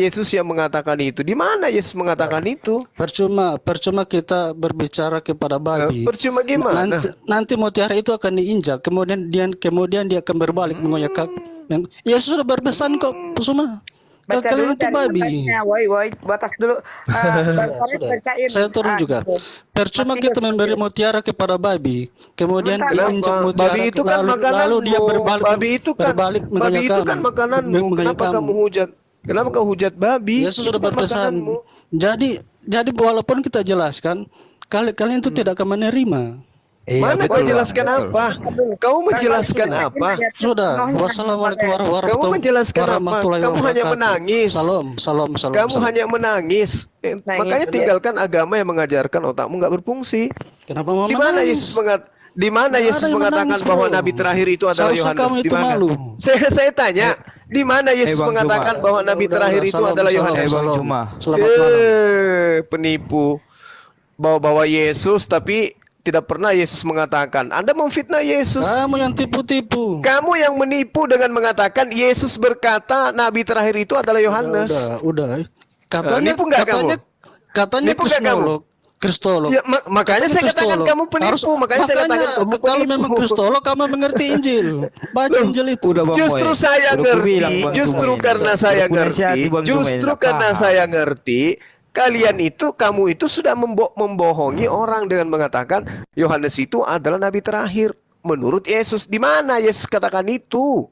Yesus yang mengatakan itu. Di mana Yesus mengatakan itu? Percuma kita berbicara kepada babi. Percuma gimana? Nanti mutiara itu akan diinjak, kemudian dia akan berbalik mengoyak. Yesus sudah berpesan kok, percuma. Baca Kalian dulu itu babi. woi, batas dulu. Saya turun juga. Percuma kita memberi mutiara kepada babi, kemudian diinjak mutiara, babi itu kan lalu dia berbalik. Babi itu kan makananmu. Kenapa kamu hujat? Kenapa kau hujat babi? Yesus sudah berpesan. Jadi walaupun kita jelaskan, kalian itu tidak akan menerima. Mana kau jelaskan apa? Kau menjelaskan apa? Sudah. Wassalamualaikum warahmatullahi wabarakatuh. Kamu hanya menangis. Salam. Kamu hanya menangis. Makanya tinggalkan agama yang mengajarkan otakmu nggak berfungsi. Kenapa mau menangis? Di mana Yesus mengatakan bahwa nabi terakhir itu adalah Yohanes? Di mana? Saya tanya, di mana Yesus mengatakan bahwa nabi terakhir itu adalah Yohanes? Penipu. Bawa Yesus tapi tidak pernah Yesus mengatakan. Anda memfitnah Yesus. Kamu yang tipu-tipu. Kamu yang menipu dengan mengatakan Yesus berkata nabi terakhir itu adalah Yohanes. Udah. Katanya nipu nggak kamu? Katanya Kristolog. Ya, makanya saya katakan kamu penipu. Makanya saya katakan kamu penipu. Kalau memang Kristolog, kamu mengerti Injil. Baca Injil itu. Justru saya ngerti. Justru karena saya ngerti. Justru karena saya ngerti. Kamu itu sudah membohongi orang dengan mengatakan Yohanes itu adalah nabi terakhir menurut Yesus. Di mana Yesus katakan itu?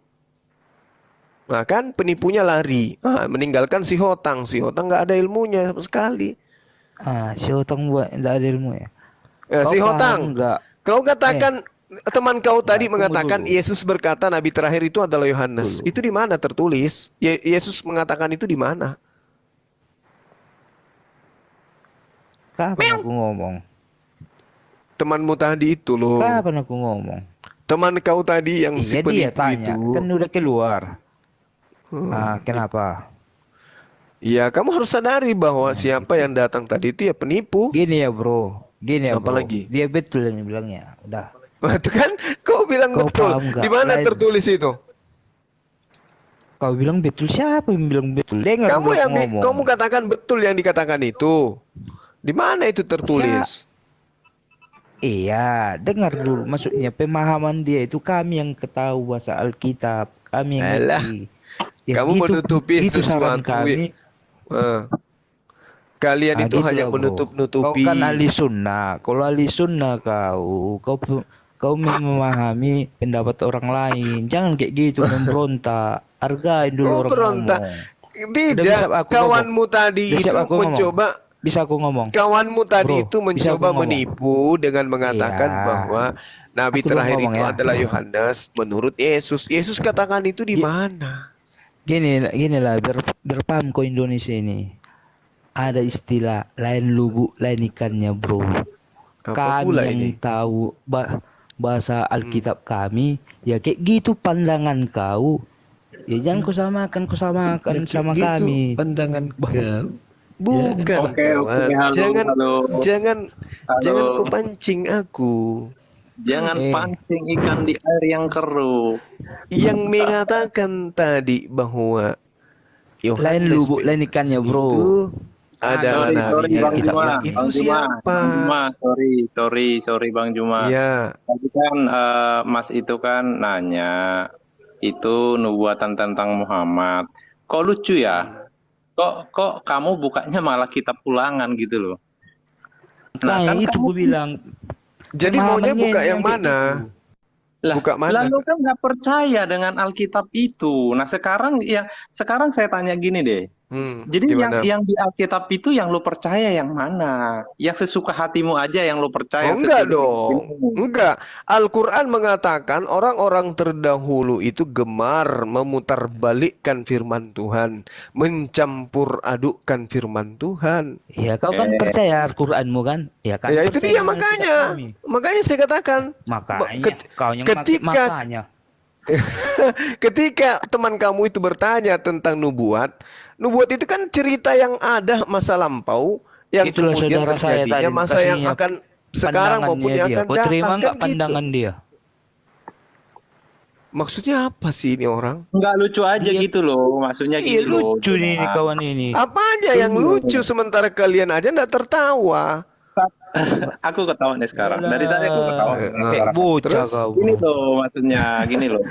Nah kan penipunya lari, meninggalkan si Hotang. Si Hotang nggak ada ilmunya sama sekali. Si Hotang nggak ada ilmu ya. Si Hotang, kau katakan teman kau tadi mengatakan Yesus berkata nabi terakhir itu adalah Yohanes. Itu di mana tertulis? Yesus mengatakan itu di mana? Kapan aku ngomong? Temanmu tadi itu loh. Kapan aku ngomong? Teman kau tadi yang si penipu tanya, itu. Kan udah keluar. Kenapa? Ya, kamu harus sadari bahwa siapa yang datang tadi itu ya penipu. Gini ya bro. Apalagi? Dia betul yang bilangnya. Udah. Itu kan kau bilang betul. Di mana tertulis itu? Kau bilang betul, siapa yang bilang betul? Dengar kamu katakan betul yang dikatakan itu. Di mana itu tertulis? Iya, dengar dulu. Maksudnya pemahaman dia itu kami yang ketahui bahasa Alkitab, kami yang ngerti. Ya, kamu menutupi itu sesuatu. Kami. Kalian itu hanya gitu menutup-nutupi. Kau kan ahli sunnah. Kalau ahli sunnah kau memahami pendapat orang lain. Jangan kayak gitu memberontak. Hargain dulu orang ngomong. Tidak, kawanmu tadi itu mencoba. Bisa aku ngomong? Kawanmu tadi itu mencoba menipu dengan mengatakan bahwa nabi terakhir itu adalah Yohanes menurut Yesus. Yesus katakan itu di mana? Gini lah, berpaham kau Indonesia ini. Ada istilah lain lubuk lain ikannya bro. Kami yang tahu bahasa Alkitab kami, ya kayak gitu pandangan kau. Ya jangan kau samakan sama gitu, kami. Pandangan kau. Bukan, jangan kau pancing aku. Jangan pancing ikan di air yang keruh. Yang mengatakan tadi bahwa lain lubuk lain ikannya bro. Adalah nabi Bang Juma. itu siapa? Sorry Bang Juma. Iya. Tadi kan Mas itu kan nanya itu nubuatan tentang Muhammad. Kok lucu ya? Kok kamu bukanya malah kitab ulangan gitu loh. Nah kan itu gue bilang. Jadi maunya buka yang mana? Buka mana? Lalu kan nggak percaya dengan Alkitab itu. Nah sekarang saya tanya gini deh. Jadi yang di Alkitab itu yang lo percaya yang mana? Yang sesuka hatimu aja yang lo percaya? Enggak dong. Enggak. Al-Quran mengatakan orang-orang terdahulu itu gemar memutarbalikkan firman Tuhan, mencampur adukkan firman Tuhan. Ya kau kan percaya Al-Quranmu kan? Ya kan. Ya itu dia makanya. Makanya saya katakan. Makanya. Ketika teman kamu itu bertanya tentang nubuat itu kan cerita yang ada masa lampau yang itulah kemudian terjadinya masa yang akan sekarang maupun yang akan datang. Terima nggak pandangan dia? Maksudnya apa sih ini orang? Nggak lucu aja Iya. gitu loh, maksudnya Iya gini loh. lucu nih kawan ini. Apa aja yang lucu sementara kalian aja nggak tertawa? Aku ketawa nih sekarang. Dari tadi aku ketawa. Kayak bocah Terus? kau. Gini loh maksudnya, gini loh.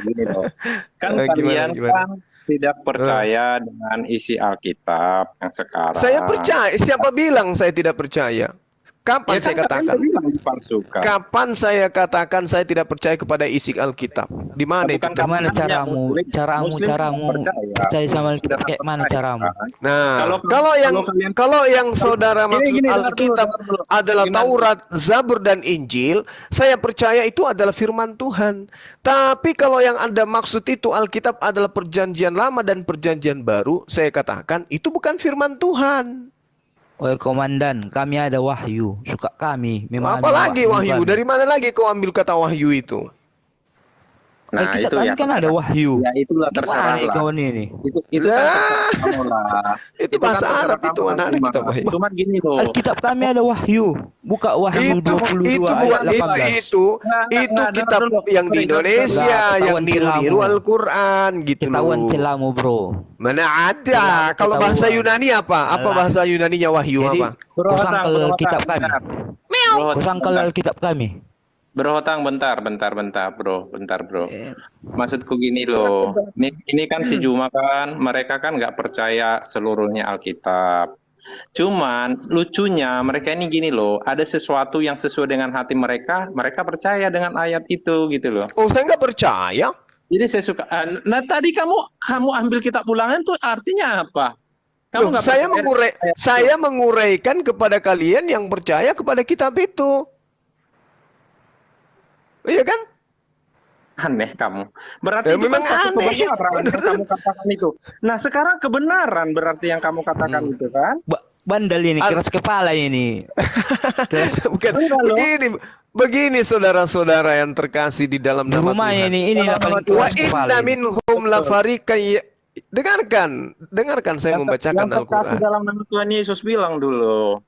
Kan Gimana, kalian gimana? kan tidak percaya dengan isi Alkitab yang sekarang. Saya percaya. Siapa bilang saya tidak percaya? Kapan Ya saya kan katakan? kalian bilang dipalsukan. Kapan saya katakan saya tidak percaya kepada isi Alkitab? Di mana itu? Bukan Gimana kapan caramu? Muslim- Caramu Muslim percaya percaya. sama Sudah kayak mana percaya, caramu? kan? Nah, kalian- kalau yang saudara maksud Gini, Alkitab dengar dulu. adalah Gimana? Taurat, Zabur dan Injil, saya percaya itu adalah firman Tuhan. Tapi kalau yang Anda maksud itu Alkitab adalah perjanjian lama dan perjanjian baru, saya katakan itu bukan firman Tuhan. Oh komandan, kami ada wahyu. Suka kami. Memang Apalagi wahyu? kami. Dari mana lagi kau ambil kata wahyu itu? Nah, Alkitab itu kami ya. kan ada wahyu. Ya itulah terserah Gimana lah. kawan ini? Itu kan terserah kamu lah. Itu kan bahasa terserah Arab kamu, itu, mana ada Cuma- kitab wahyu? Cuman gini loh. Alkitab kami ada wahyu. Buka wahyu 22 ayat 18. itu Nggak, kitab dengar dulu. yang di Sorry, Indonesia Nggak, yang ketahuan niru-niru celamu. Al-Quran gitu Ketahuan loh. celamu bro. Mana ada? Celamu Kalau bahasa ketahuan. Yunani apa? Apa Alah. bahasa Yunaninya wahyu Jadi apa? Bro, kau Otang, sangkal Bro, kitab Otang, kami. bentar. Kau sangkal Alkitab kami. Bro Otang, bentar, bro. Maksudku gini loh, ini kan si Juma kan, mereka kan nggak percaya seluruhnya Alkitab. Cuman lucunya mereka ini gini loh, ada sesuatu yang sesuai dengan hati mereka, mereka percaya dengan ayat itu gitu loh. Oh, saya nggak percaya. Jadi saya suka. Nah tadi kamu ambil kitab ulangan tuh artinya apa? Loh, nggak saya percaya ayat itu. saya menguraikan kepada kalian yang percaya kepada kitab itu. Iya kan? Aneh kamu. Berarti Ya, itu memang kan satu aneh. kebenaran yang kamu katakan itu. Nah sekarang kebenaran berarti yang kamu katakan itu kan? Bandel ini, keras kepala ini. Bukan. Enggak loh. Begini saudara-saudara yang terkasih di dalam Di nama rumah Tuhan. ini yang paling Wa keras kepala. inna ini. minhum lafariqan dengarkan saya membacakan Yang terkasih Al-Quran. dalam nama Tuhan Yesus bilang dulu.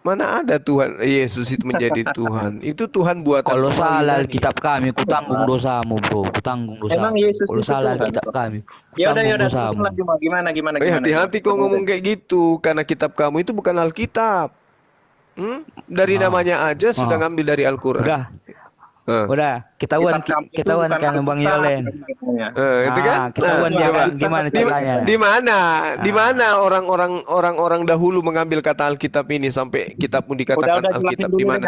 Mana ada Tuhan Yesus itu menjadi Tuhan? Itu Tuhan buatan Kalau orang salah Yunani. Alkitab kami, ku tanggung dosamu bro, ku tanggung dosamu. Emang Yesus Kalau itu salah Tuhan, Alkitab bro? kami, ku Ya tanggung udah dosamu. teruslah Juma. Gimana. Hati-hati kau ngomong kayak gitu karena kitab kamu itu bukan Alkitab. Dari namanya aja sudah ngambil dari Al-Quran. Udah, ketahuan Kitab kamu itu kan bukan Bang Alkitab, Yolen. katanya. Itu kan? Ketahuan dia coba. kan gimana caranya. Di mana orang-orang dahulu mengambil kata Alkitab ini sampai kitabmu dikatakan Udah jelasin Alkitab dulu di mana?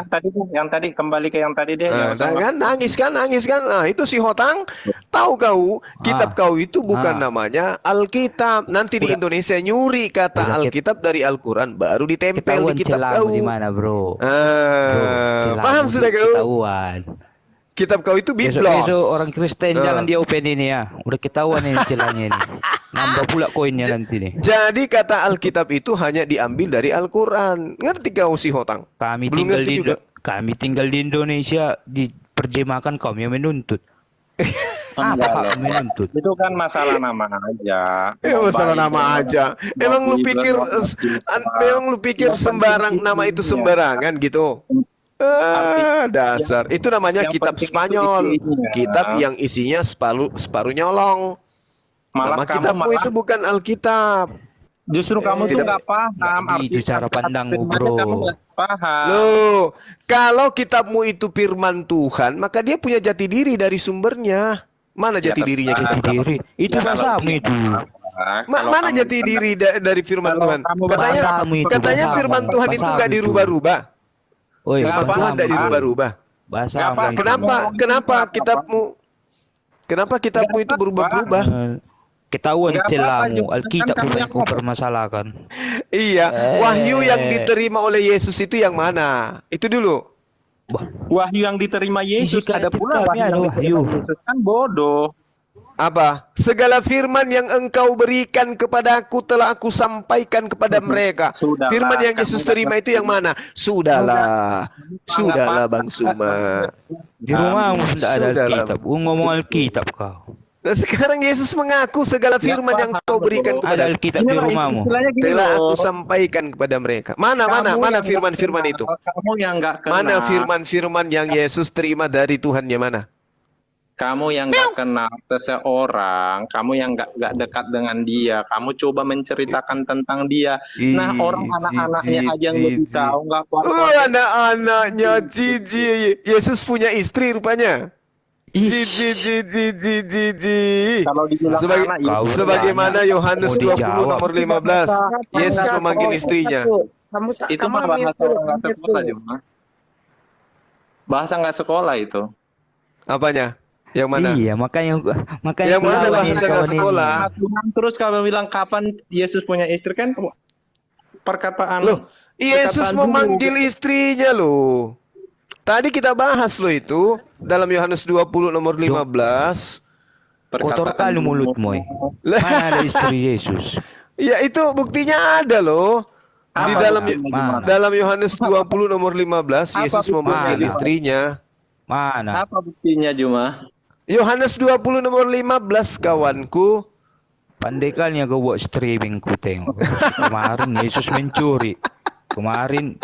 yang tadi kembali ke yang tadi deh. yang sama. Kan nangis kan. Nah, itu si Hotang tahu kau kitab kau itu bukan namanya Alkitab. Nanti di Indonesia nyuri kata Udah, Alkitab dari Al-Quran baru ditempel Ketahuan di kitab celamu kau. di mana bro? Celamu Paham sudah kau? Ketahuan. Kitab kau itu biblos. Besok-besok orang Kristen jangan dia open ini ya. Udah ketahuan ini celahnya ini. Nambah pula koinnya nanti nih. Jadi kata Alkitab itu hanya diambil dari Al-Quran. Ngerti kau si Hotang? Kami Belum tinggal ngerti di juga. kami tinggal di Indonesia diterjemahkan kaum yang menuntut. Enggak Apa loh. hak menuntut? Itu kan masalah nama aja. Masalah nama aja. Emang lu pikir sembarang nama itu sembarangan gitu? Dasar. Itu namanya yang kitab penting itu Spanyol. isinya. Kitab yang isinya separuh nyolong. Malah Nama kitabmu itu bukan Alkitab. justru kamu tuh Tidak. nggak paham Jadi itu cara pandangmu, firmannya, bro. kamu nggak paham. Loh, kalau kitabmu itu firman Tuhan, maka dia punya jati diri dari sumbernya. Mana jati dirinya Jati kita? diri. Itu Ya, kalau bahasamu itu. Kalau Mana kamu jati diri dari firman Kalau Tuhan? kamu bahasamu itu, Katanya bahasamu. firman Tuhan itu Bahasamu nggak itu. dirubah-rubah. Oh iya, Nggak Firman Tuhan bahasamu. nggak dirubah-rubah. Bahasamu Nggak apa- itu. Kenapa kitabmu itu berubah-ubah? Ketahuan Nggak apa-apa, celamu. juga. Alkitab Kan bukan kamu yang kau permasalahkan. Iya, wahyu yang diterima oleh Yesus itu yang mana? Itu dulu. wahyu yang diterima Yesus Isi ada pula kami ada yang wahyu. diterima Yesus kan bodoh. Apa? Segala firman yang engkau berikan kepadaku telah aku sampaikan kepada mereka. Sudahlah, Firman yang kamu Yesus nggak terima itu yang mana? Sudahlah Bang Suma. Di rumahmu tidak ada Sudahlah. Alkitab. Ngomong Alkitab kau. Nah, sekarang Yesus mengaku segala firman yang kau berikan Ada kepada Alkitab di rumahmu. Istilahnya gini telah loh. aku sampaikan kepada mereka. Mana Kamu yang firman-firman nggak itu? kenal, kamu yang nggak kenal. Mana firman-firman yang Yesus terima dari Tuhannya mana? kamu yang nggak kenal seseorang, kamu yang nggak dekat dengan dia, kamu coba menceritakan tentang dia. Nah, orang anak-anaknya aja yang lebih tahu, nggak kuat-kuat. Anak-anaknya Cici. Yesus punya istri rupanya. Cici. Kalau dibilang anak, Sebagaimana Yohanes 20 nomor 15, Yesus memanggil istrinya. itu mah bahasa nggak sekolah cuma. Bahasa nggak sekolah itu. Apanya? Yang mana? Iya, makanya Yang mana lawan bahasa kawan nggak ini. sekolah? Terus kalau bilang kapan Yesus punya istri kan perkataan Loh, Yesus perkataan memanggil istrinya loh. Tadi kita bahas loh itu dalam Yohanes 20 nomor 15. Kotor kali mulutmu. Lah, Mana ada istri Yesus? ya itu buktinya ada loh. Di dalam Yohanes 20 nomor 15 Yesus memanggil istrinya. Mana? Apa buktinya Juma? Yohanes 20 nomor 15 kawanku. Pandai kali kau buat streaming ku tengok. Kemarin Yesus mencuri. Kemarin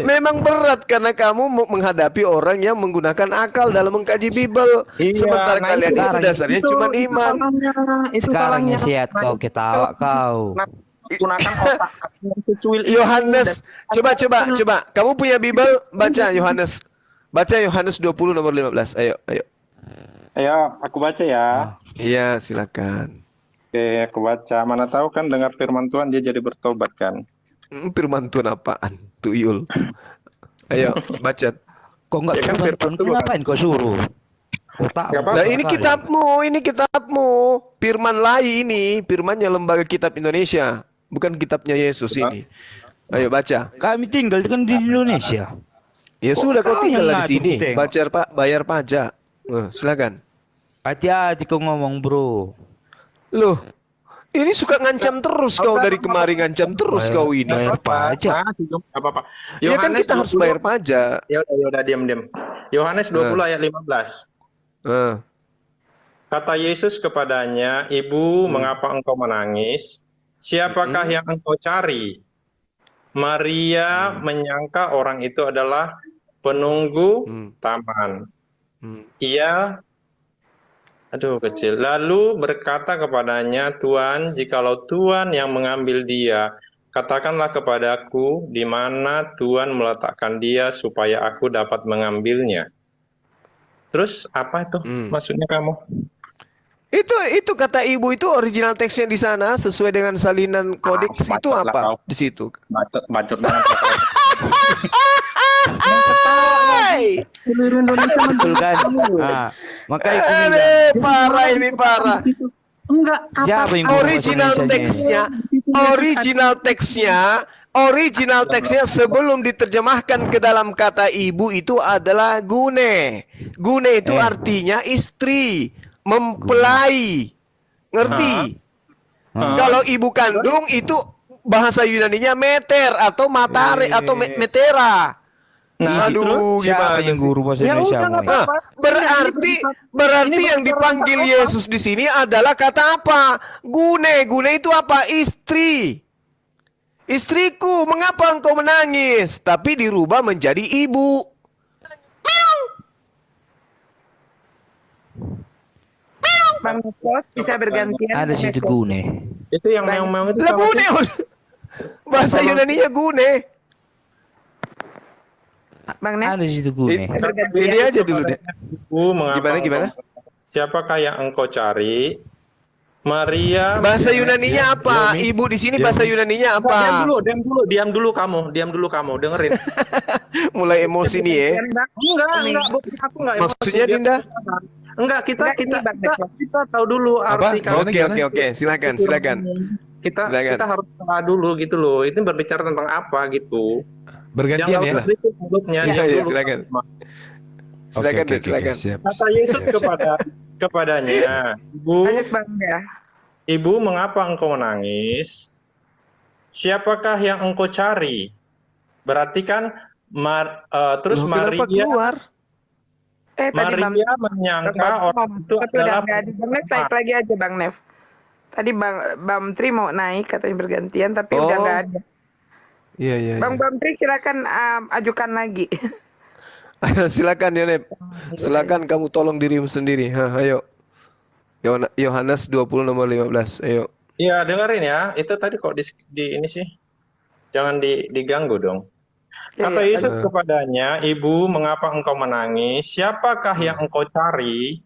Memang berat karena kamu menghadapi orang yang menggunakan akal dalam mengkaji Bible. Sementara kalian itu dasarnya cuma iman. Sekarang sehat kau ketawa kau. Gunakan otak Yohanes, coba. Kamu punya Bible? Baca Yohanes. Baca Yohanes 20 nomor 15. Ayo. Ayo, aku baca ya. Iya, silakan. Oke, aku baca. Mana tahu kan dengar firman Tuhan dia jadi bertobat kan. Firman Tuhan apaan? Tuyul. Ayo, baca. Kok enggak Ya kan, suruh Tuhan? Ngapain kau suruh? Nah, ini kitabmu. Firman Lai ini, firmannya Lembaga Kitab Indonesia, bukan kitabnya Yesus ini. Ayo baca. Kami tinggal kan di Indonesia. Ya sudah, kau tinggal di sini. Tengok. Bayar pajak. Silakan. Hati-hati kau ngomong, bro. Loh, ini suka ngancam terus kau dari kemarin, ngancam terus kau ini. Bayar pajak. Apa-apa. Ya kan kita harus bayar pajak. Ya udah diam. Yohanes 20 ayat 15. Kata Yesus kepadanya, "Ibu, mengapa engkau menangis? Siapakah yang engkau cari?" Maria menyangka orang itu adalah penunggu taman. Ia kecil. Lalu berkata kepadanya, "Tuan, jikalau Tuan yang mengambil dia, katakanlah kepadaku di mana Tuan meletakkan dia supaya aku dapat mengambilnya." Terus apa itu maksudnya kamu? Itu kata ibu itu original teksnya di sana sesuai dengan salinan kodeks itu apa? Di situ. Bacot banget. Seluruh Indonesia betul kan? Nah, makanya aku bilang. Parah. Enggak, Siapa yang original teksnya sebelum diterjemahkan ke dalam kata ibu itu adalah gune. Gune itu artinya istri, mempelai. Ngerti? Kalau ibu kandung itu bahasa Yunaninya meter atau matare atau metera. Nah, aduh, gimana yang guru bahasa Indonesia? Berarti yang dipanggil Yesus di sini adalah kata apa? Gune itu apa? Istri. Istriku, mengapa engkau menangis? Tapi dirubah menjadi ibu. Bang Nikos bisa bergantian. Ada situ gune. Itu yang meong-meong itu. Lah gune. Bahasa Yunaninya gune. Bang Nek. Ada situ gune. Ini aja dulu deh. Gimana? Siapakah yang engkau cari? Maria. Bahasa Yunaninya apa? Ibu di sini bahasa Yunaninya apa? Diam dulu kamu, dengerin. Mulai emosi nih ya. Enggak, aku enggak emosi. Maksudnya Dinda? Enggak, kita tahu dulu arti kata. Oke, silakan. Kita harus tahu dulu gitu loh. Itu berbicara tentang apa gitu. Bergantian ya. Iya, silakan. Silakan. Kata Yesus kepadanya, Ibu, mengapa engkau menangis? Siapakah yang engkau cari? Berarti kan terus Maria keluar? Maria menyangka orang itu adalah Bang Nef naik lagi aja Bang Nef. Tadi Bang Tri mau naik katanya bergantian tapi udah nggak ada. Iya. Bang Tri silakan ajukan lagi. Silakan Yonep. Silakan kamu tolong dirimu sendiri. Ayo. Yohanes 20 nomor 15. Ayo. Iya, dengerin ya. Itu tadi kok di ini sih. Jangan diganggu dong. Kata Yesus kepadanya, "Ibu, mengapa engkau menangis? Siapakah yang engkau cari?"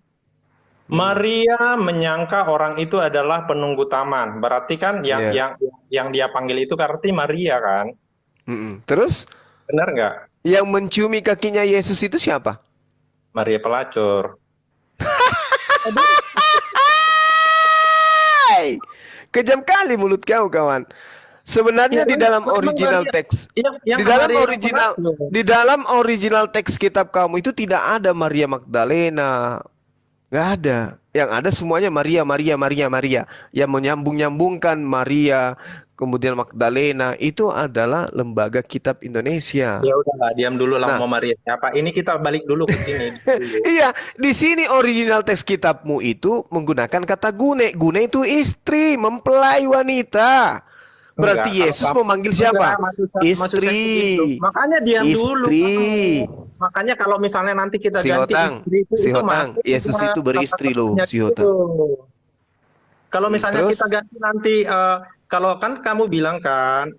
Maria menyangka orang itu adalah penunggu taman. Berarti kan yang dia panggil itu berarti Maria kan? Terus? Benar nggak? Yang menciumi kakinya Yesus itu siapa? Maria pelacur. Kejam kali mulut kau, kawan. Sebenarnya di dalam original teks, di dalam original teks kitab kamu itu tidak ada Maria Magdalena. Nggak ada. Yang ada semuanya Maria. Yang menyambung-nyambungkan Maria, kemudian Magdalena, itu adalah lembaga kitab Indonesia. Ya udahlah, diam dulu lah mau Maria siapa. Ini kita balik dulu ke sini. Iya, di sini original teks kitabmu itu menggunakan kata gune. Gune itu istri, mempelai wanita. Berarti Yesus memanggil siapa? Istri. Makanya diam dulu. Makanya kalau misalnya nanti kita ganti si Hotang, Yesus itu beristri loh, si Hotang. Kalau misalnya kita ganti nanti, kalau kan kamu bilang kan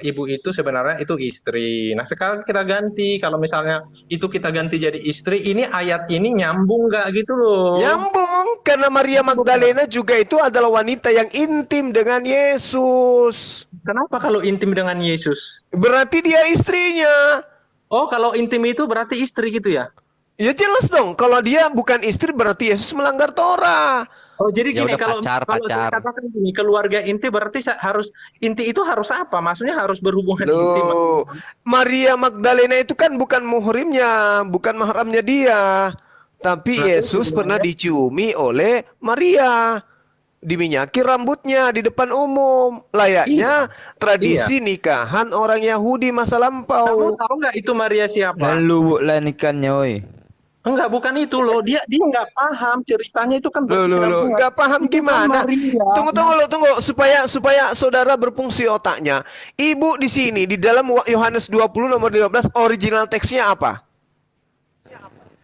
ibu itu sebenarnya itu istri. Nah sekarang kita ganti, kalau misalnya itu kita ganti jadi istri, ini ayat ini nyambung nggak gitu loh? Nyambung, karena Maria Magdalena juga itu adalah wanita yang intim dengan Yesus. Kenapa kalau intim dengan Yesus? Berarti dia istrinya. Oh, kalau intim itu berarti istri gitu ya? Ya jelas dong, kalau dia bukan istri berarti Yesus melanggar Torah. Oh, jadi Ya gini, udah, kalau pacar. saya katakan gini, keluarga inti berarti inti itu harus apa? Maksudnya harus berhubungan intim. Maria Magdalena itu kan bukan muhrimnya, bukan mahramnya dia. Tapi Yesus pernah diciumi oleh Maria. Diminyaki rambutnya di depan umum. Layaknya tradisi nikahan orang Yahudi masa lampau. Kamu tahu nggak itu Maria siapa? Lalu lah nikahnya, woi. Enggak, bukan itu loh. Dia nggak paham ceritanya itu kan Loh, nggak paham gimana? Tunggu supaya saudara berfungsi otaknya. Ibu di sini di dalam Yohanes 20 nomor 15 original teksnya apa?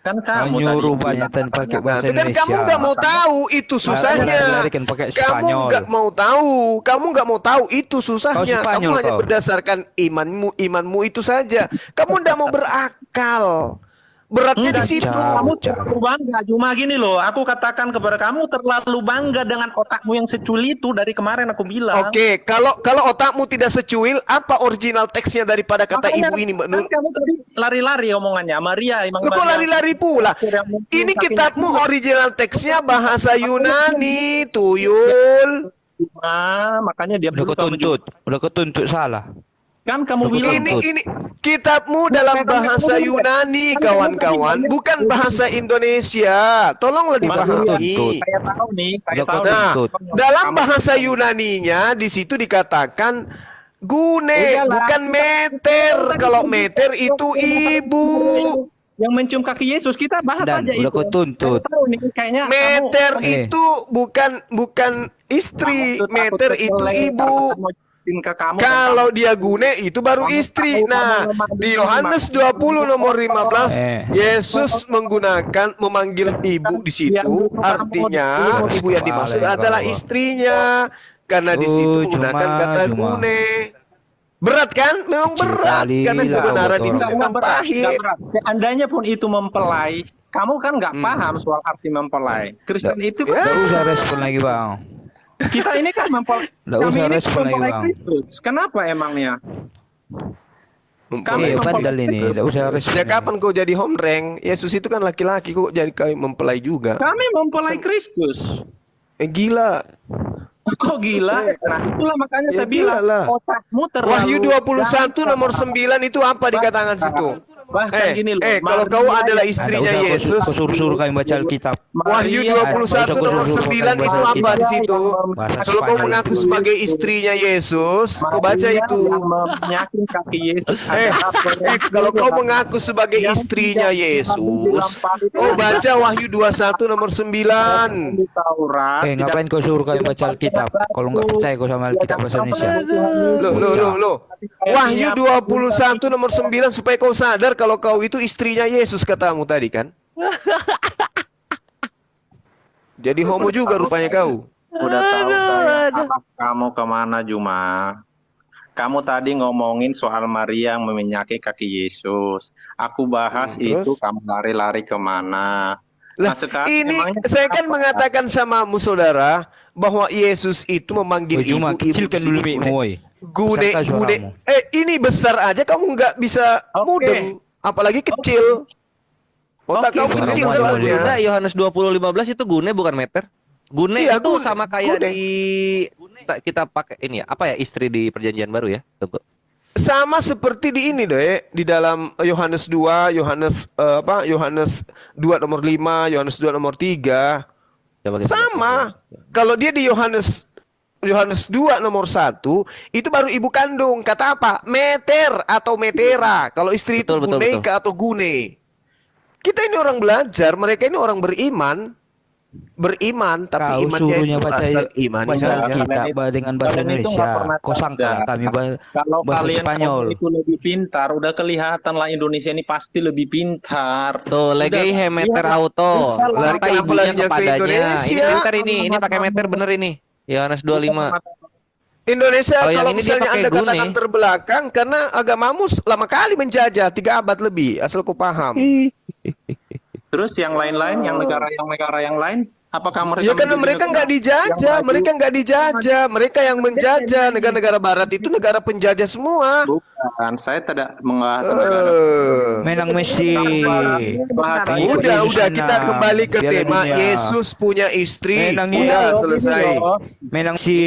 Kan kamu nyuruh banyak pakai bahasa Indonesia. Kan kamu nggak mau tahu itu susahnya. Kamu nggak mau tahu itu susahnya. Kamu hanya berdasarkan imanmu itu saja. Kamu nggak mau berakal. Beratnya di situ. Kamu terlalu bangga. Cuma gini loh, aku katakan kepada kamu terlalu bangga dengan otakmu yang secuil itu dari kemarin aku bilang. Oke, kalau otakmu tidak secuil, apa original teksnya daripada kata ibu ini, Mbak Nur? Kamu tadi lari-lari omongannya, Maria. Kok lari-lari pula? Ini kitabmu original teksnya bahasa Yunani, tuyul. Makanya dia udah ketuntut salah. Kan kamu bilang ini kitabmu dalam bahasa Yunani, kawan-kawan, bukan bahasa Indonesia. Tolonglah dipahami. Saya tahu nih, dalam bahasa Yunaninya di situ dikatakan gune, bukan meter. Kalau meter itu ibu. Yang mencium kaki Yesus kita bahas aja itu. Udah ketuntut. Meter itu bukan istri, meter itu ibu. Kalau dia gune itu baru istri. Nah, di Yohanes 20 nomor 15 Yesus memanggil ibu di situ, artinya ibu yang dimaksud adalah istrinya, karena di situ menggunakan kata gune. Berat kan? Memang berat karena kebenaran itu memang pahit. Seandainya pun itu mempelai, kamu kan nggak paham soal arti mempelai. Kristen itu kan nggak usah respon lagi, Bang. Kita ini kan mempelai Kristus. Kenapa emangnya? Kami sejak kapan kau jadi homreng? Yesus itu kan laki-laki, kok jadi kayak mempelai juga? Kami mempelai Kristus. Gila. Kok gila? Nah, itulah makanya saya bilang otakmu terlalu. Wahyu 21 nomor 9 itu apa dikatakan situ? Bahkan gini loh. Kalau kau adalah istrinya Yesus, suruh kami baca Alkitab. Wahyu 21 nomor 9 itu apa di situ? Kalau kau mengaku sebagai istrinya Yesus, kau baca itu. Menyakin kaki Yesus. Kalau kau mengaku sebagai istrinya Yesus, kau baca Wahyu 21 nomor 9. Ngapain kau suruh kami baca Alkitab? Kalau nggak percaya kau sama Alkitab bahasa Indonesia. Loh. Wahyu 21 nomor 9 supaya kau sadar benar kalau kau itu istrinya Yesus katamu tadi kan? Jadi homo juga rupanya kau. Udah tahu saya kamu kemana Juma? Kamu tadi ngomongin soal Maria yang meminyaki kaki Yesus. Aku bahas itu, kamu lari-lari kemana? Lah, ini saya kan mengatakan samamu saudara bahwa Yesus itu memanggil Cuma kecilkan dulu Gune. Ini besar aja kamu nggak bisa mudeng, apalagi kecil. Otak kamu kecil Udah Yohanes 20:15 itu gune bukan meter. Gune itu sama kayak di kita pakai ini ya, apa ya, istri di Perjanjian Baru ya. Tunggu. Sama seperti di ini di dalam Yohanes 2, Yohanes 2 nomor 5, Yohanes 2 nomor 3. Sama. Kalau dia di Yohanes 2 nomor 1 itu baru ibu kandung. Kata apa? Meter atau metera. Kalau istri itu guneika atau gune. Kita ini orang belajar, mereka ini orang beriman, tapi imannya itu asal iman kita dengan bahasa Indonesia. Kau sangka kami bahasa Spanyol itu lebih pintar, udah kelihatan lah Indonesia ini pasti lebih pintar. Tuh, lagi meter auto. Kata ibunya kepadanya. Ini pintar ini pakai meter bener ini. Yohanes 25. Indonesia kalau misalnya Anda katakan terbelakang karena agamamu lama kali menjajah 3 abad lebih, asal kau paham. Terus yang lain-lain, yang negara yang lain, apakah mereka? Ya karena mereka nggak dijajah, mereka yang menjajah. Negara-negara Barat itu negara penjajah semua. Bukan, saya tidak membahas negara. Menang Messi. Udah kita kembali ke tema Yesus punya istri. Udah selesai. Menang si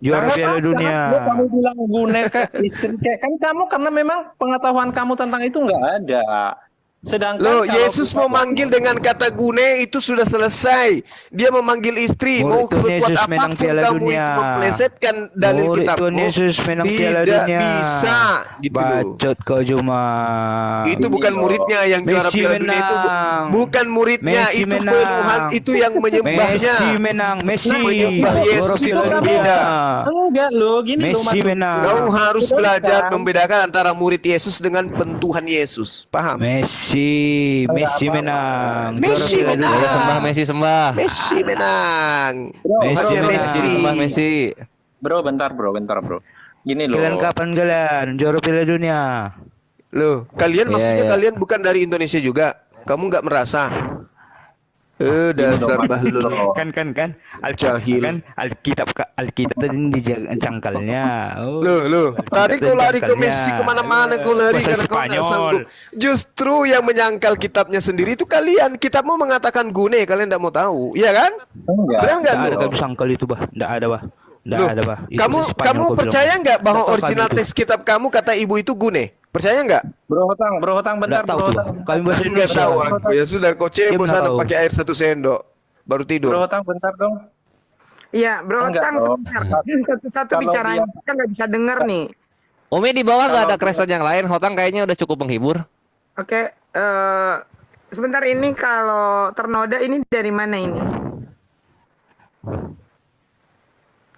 juara Piala Dunia. Kamu bilang gune kayak istri kan kamu karena memang pengetahuan kamu tentang itu nggak ada. Sedangkan Yesus memanggil dengan kata gune itu sudah selesai. Dia memanggil istri. Mau sekuat apapun kamu itu memplesetkan dalil kitabmu, tidak bisa gitu. Bacot kau cuma. Itu bukan muridnya yang juara Piala Dunia itu. Bukan muridnya, itu penuhan, itu yang menyembahnya. Messi menyembah Yesus itu berbeda. Enggak gini Messi menang. Kau harus belajar membedakan antara murid Yesus dengan pentuhan Yesus. Paham? Messi menang. Messi menang. Sembah Messi sembah. Messi menang. Messi. Bro, bentar bro. Gini loh. Kalian kapan juara Piala Dunia? Kalian maksudnya kalian bukan dari Indonesia juga? Kamu nggak merasa? Dasar bahlul. Kan Alkitab tadi di cangkalnya. Tadi kau lari ke Messi kemana-mana kau lari karena kau nggak sanggup. Justru yang menyangkal kitabnya sendiri itu kalian. Kitabmu mengatakan gune, kalian nggak mau tahu, iya kan? Kalian nggak ada sangkal itu nggak ada Kamu percaya nggak bahwa original teks kitab kamu kata ibu itu gune? Percaya nggak? Bro Hotang bentar bro Hotang. Kami bahasa Indonesia. Ya sudah, kau cebok sana pakai air 1 sendok baru tidur. Bro Hotang bentar dong. Iya, Bro Hotang satu-satu bicaranya kan nggak bisa denger nih. Umi di bawah nggak ada kresan yang lain. Hotang kayaknya udah cukup menghibur. Oke, sebentar ini kalau ternoda ini dari mana ini?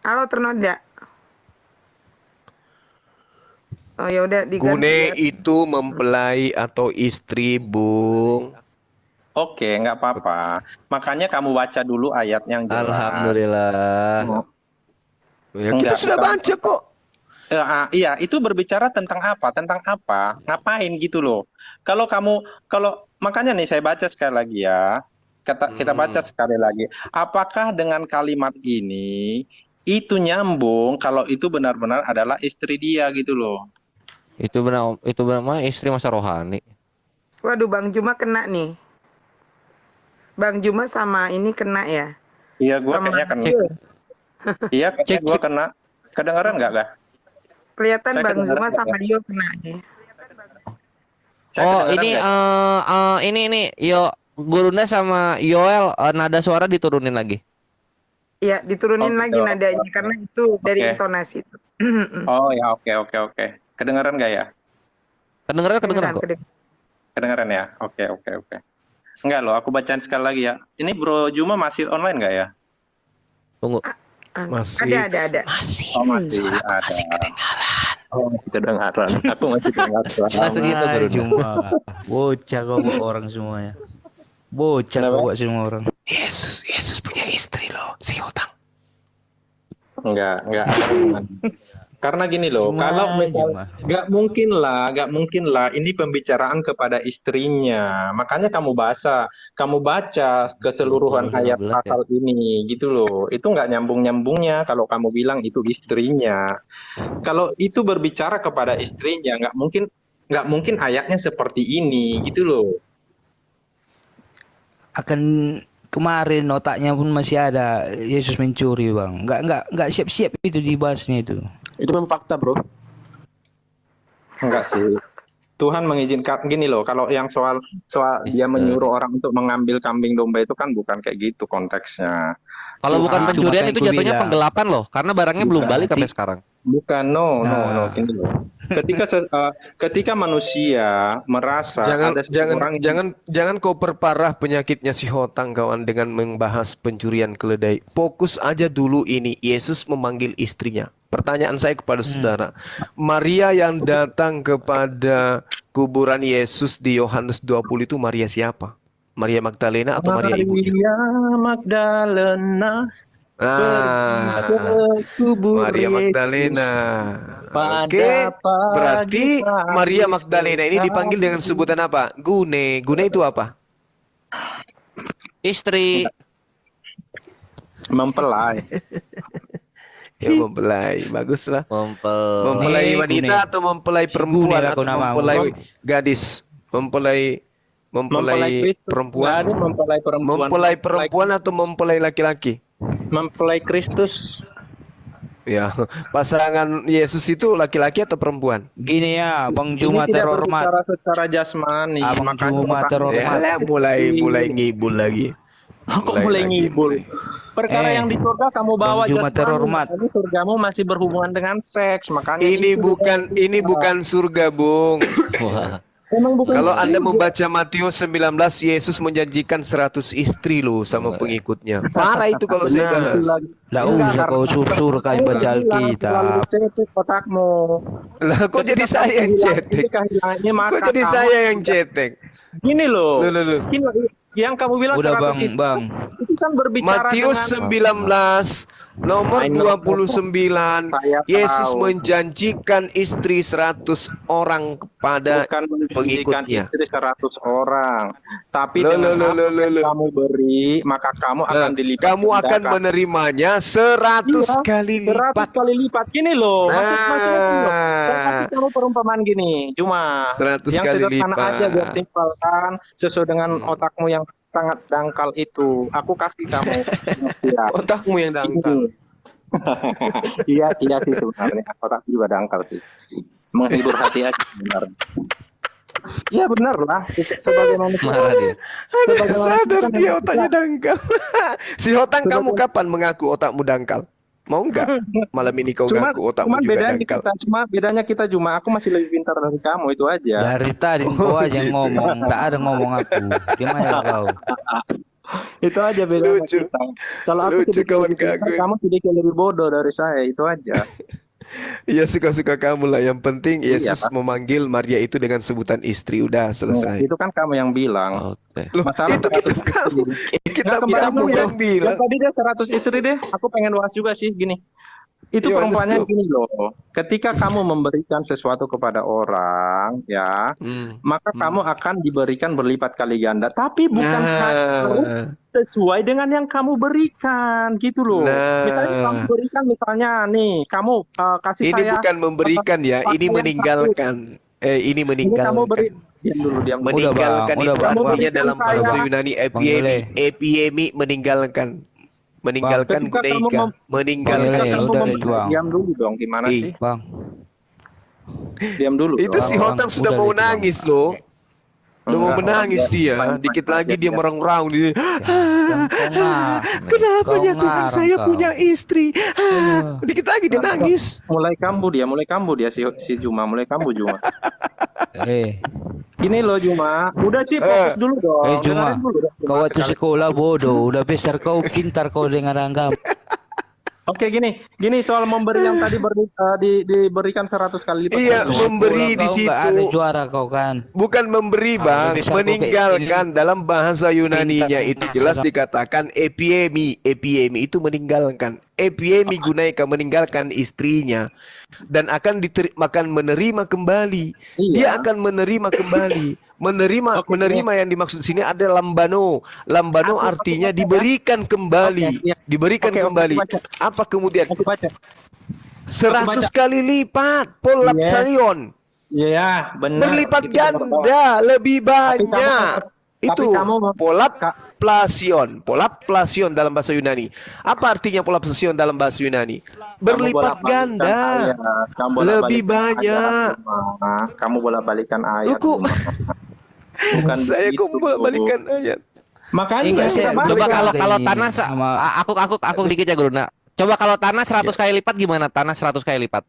Halo ternoda. Oh ya udah diganti. Gune itu mempelai atau istri, Bung. Oke, nggak apa-apa. Makanya kamu baca dulu ayat yang jelas. Alhamdulillah. Ya, kita sudah baca kok. Iya, itu berbicara tentang apa? Tentang apa? Ngapain gitu loh. Kalau makanya nih saya baca sekali lagi ya. Kita baca sekali lagi. Apakah dengan kalimat ini itu nyambung kalau itu benar-benar adalah istri dia gitu loh. Itu benar istri masa rohani. Waduh, Bang Juma kena nih. Bang Juma sama ini kena ya? Iya, gua kayaknya kena. Iya, kayaknya gua kena. Kedengaran nggak, Kak? Kelihatan Bang Juma sama Dio kena nih. Ini Gurunda sama Yoel nada suara diturunin lagi. Iya, diturunin lagi nadanya karena itu dari intonasi itu. Oh ya, oke. Kedengaran nggak ya? Kedengaran kok. Kedengaran ya? Oke. Enggak loh, aku bacain sekali lagi ya. Ini Bro Juma masih online nggak ya? Tunggu. Masih. Ada. Masih. Masih Masih kedengaran. Oh, masih kedengaran. Aku masih kedengaran. Masuk gitu Ay, Bruno. cuma bocah kau buat orang semuanya. Bocah kau buat semua orang. Yesus punya istri loh, si Hotang. Enggak ada hubungan. Karena gini loh, Cuma kalau misal cuma. nggak mungkin lah ini pembicaraan kepada istrinya. Makanya kamu baca keseluruhan ayat 12 ya. pasal ini gitu loh. Itu nggak nyambungnya kalau kamu bilang itu istrinya. Kalau itu berbicara kepada istrinya, nggak mungkin ayatnya seperti ini gitu loh. Akan kemarin otaknya pun masih ada Yesus mencuri, Bang. Enggak siap-siap itu dibahasnya itu. Itu memang fakta, bro. Enggak sih. Tuhan mengizinkan gini loh, kalau yang soal dia menyuruh orang untuk mengambil kambing domba itu kan bukan kayak gitu konteksnya. Kalau bukan Tuhan- pencurian Makanya itu gua jatuhnya bilang. penggelapan loh, karena barangnya belum Bukan. balik sampai sekarang. Bukan, no, Nah. gini loh. Ketika manusia merasa ada seseorang yang- Jangan kau perparah penyakitnya si Hotang kawan dengan membahas pencurian keledai. Fokus aja dulu ini Yesus memanggil istrinya. Pertanyaan saya kepada saudara, Maria yang datang kepada kuburan Yesus di Yohanes 20 itu Maria siapa? Maria Magdalena atau Maria ibunya? Maria Magdalena Nah, ke kubur Maria Yesus. Magdalena. Pada Oke, pagi berarti hari Maria Magdalena ini dipanggil dengan sebutan apa? Gune. Gune itu apa? Istri. mempelai. Ya mempelai, baguslah. Mempelai Gune. wanita atau mempelai Si perempuan Gune lah atau kau namamu. mempelai gadis? Mempelai Kristus. perempuan? Nggak ada mempelai perempuan. Mempelai perempuan atau mempelai laki-laki? Mempelai Kristus. Ya, pasangan Yesus itu laki-laki atau perempuan? Gini ya, Bang Juma Ini tidak terhormat. berbicara secara jasmani. Abang makanya Juma orang- terhormat. Ya, mulai ngibul lagi. Kok mulai lagi, ngibul? mulai. Perkara Eh, yang di surga kamu bawa Bang Juma jasmani, terhormat. tapi surgamu masih berhubungan dengan seks. Makanya Ini itu bukan surga, Bung. Wah. memang bukan Kalau Anda surga. membaca Matius 19, Yesus menjanjikan 100 istri loh sama pengikutnya. Parah itu kalau saya bahas. Nggak Enggak, usah kau sur-sur kali baca Alkitab. Terlalu cetek otakmu. Lah kok jadi Ketika saya yang kamu bilang cetek? ini kehilangannya, maka Kok jadi kamu- saya yang cetek? Gini loh. Loh. Gini, yang kamu bilang Udah 100 Bang. itu kan berbicara Matius dengan 19 nomor I know. 29, Saya Yesus tahu. menjanjikan istri 100 orang kepada bukan menjanjikan pengikutnya. istri 100 orang, tapi Loh, dengan loh, apa loh, yang loh. kamu beri, maka kamu akan dilipat. Kamu akan gandakan. menerimanya 100 Iya, kali 100 lipat. kali lipat. Gini loh, maksudnya gini loh. Saya Nah, kasih kamu perumpamaan gini, cuma 100 yang kali sederhana lipat. aja biar simpelkan sesuai dengan otakmu yang sangat dangkal itu. Aku kasih kamu. Ya. Otakmu yang dangkal. Iya sih sebenarnya. Otak juga dangkal sih. Menghibur hati aja sebenarnya. Iya benar lah. Sebagai manusia. Marah dia. Ada sadar dia otaknya dangkal. Si Hotang, kamu kapan mengaku otakmu dangkal? Mau nggak? Malam ini kau ngaku otakmu Cuman juga bedanya dangkal. kita aku masih lebih pintar dari kamu itu aja. Dari tadi kau aja yang ngomong, nggak ada ngomong aku. Gimana kau? Itu aja bedanya Lucu. kita. Kalau aku Lucu, sedikit kawan lebih pintar, kakak. kamu sedikit lebih bodoh dari saya, itu aja. Iya, suka-suka kamu lah. Yang penting Iya, Yesus Pak. memanggil Maria itu dengan sebutan istri. Udah selesai. Itu kan kamu yang bilang. Oke. Loh, Masalah itu kitab 100 kamu. Kitab kembali kamu dulu. yang bilang. Yang tadi deh 100 istri deh, aku pengen bahas juga sih gini. Itu Yohanes perumpamannya 20. gini loh. Ketika kamu memberikan sesuatu kepada orang, ya, maka kamu akan diberikan berlipat kali ganda. Tapi bukan harus Nah, sesuai dengan yang kamu berikan, gitu loh. Nah. Misalnya kamu berikan, misalnya nih, kamu kasih ini saya. bukan memberikan ya, ini pakaian meninggalkan. Ini Ini kamu beri, meninggalkan. diam dulu, diam dulu. Meninggalkan Bang, itu udah, Bang. artinya dalam bahasa Saya- Yunani Bang Lele. epiemi meninggalkan. Meninggalkan Ketika kamu guneika. Meninggalkan Bang Lele, Ketika kamu udah, istri. itu, Bang. diam dulu dong, gimana Ih. sih? Bang, Diam dulu. Itu dong. si Bang, Hotang sudah udah mau deh, Bang. nangis loh. Udah mau Enggak, menangis enggak. dia. Fine, Dikit fine, lagi aja dia dia. merang-rang dia. Kenapa Kenapa ya Tuhan saya punya istri? Dikit lagi dia nangis. Mulai kambuh dia si Juma, mulai kambuh Juma. Gini loh Juma, udah sih fokus dulu dong. Juma, Dengerin dulu dong, Juma, kau waktu sekali. sekolah bodoh, udah besar kau pintar kau dengan agama. Oke, gini soal memberi yang tadi diberikan 100 kali lipat. Iya, memberi di situ. Nggak ada juara kau kan. Bukan memberi, Bang, meninggalkan. Dalam bahasa Yunaninya itu jelas dikatakan epiemi. Epiemi itu meninggalkan. Epiemi gunaika, meninggalkan istrinya dan akan menerima kembali. Dia akan menerima kembali. Menerima yang dimaksud sini ada lambano. Lambano artinya diberikan kembali. Diberikan kembali. Apa kemudian? 100 kali lipat. Polapsalion. Iya, benar. Berlipat Itu ganda, lebih banyak. Itu polapsalion dalam bahasa Yunani. Apa artinya polapsalion dalam bahasa Yunani? Berlipat ganda, lebih banyak. Kamu bolak-balikan ayat. Bukan saya kok bolak-balikan ayat. Makanya coba kalau tanah aku dikit ya Guruna. Coba kalau tanah 100 kali lipat gimana? Tanah 100 kali lipat.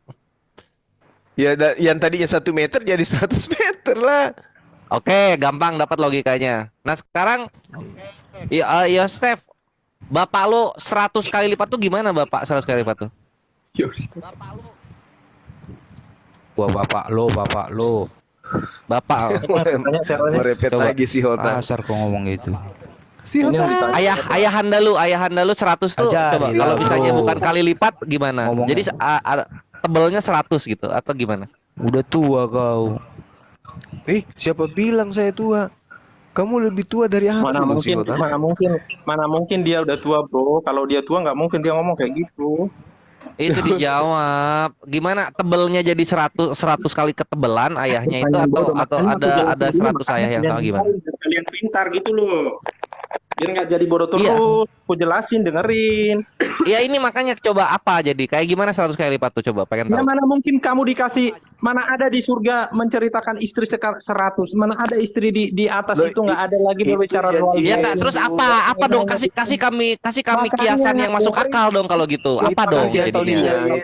Ya yang tadinya 1 meter jadi 100 meter lah. Oke, gampang dapat logikanya. Nah, sekarang ya Steph, Bapak lo 100 kali lipat tuh gimana, Bapak? 100 kali lipat tuh. Wah, bapak lo. Bapak. Merepet lagi si Hota. Asar kau ngomong gitu. Si Hota. Ayahanda lu 100 tuh Ajar, coba si kalau Hota. misalnya bukan kali lipat gimana? Ngomong. Jadi tebelnya 100 gitu atau gimana? Udah tua kau. Siapa bilang saya tua? Kamu lebih tua dari aku. Mana mungkin dia udah tua, Bro. Kalau dia tua nggak mungkin dia ngomong kayak gitu. Itu dijawab. Gimana tebelnya jadi 100 kali ketebelan ayahnya itu atau ada 100 ayah yang sama gimana? Kalian pintar gitu loh. Biar nggak jadi bodoh terus. Aku jelasin, dengerin. Ya ini makanya coba apa jadi kayak gimana 100 kali lipat tuh coba pengen tahu. Mana mungkin kamu dikasih, mana ada di surga menceritakan istri 100, mana ada istri di atas itu nggak ada lagi berbicara soal Ya tak, terus apa dong kasih kami kiasan yang masuk akal dong kalau gitu. Apa dong jadinya?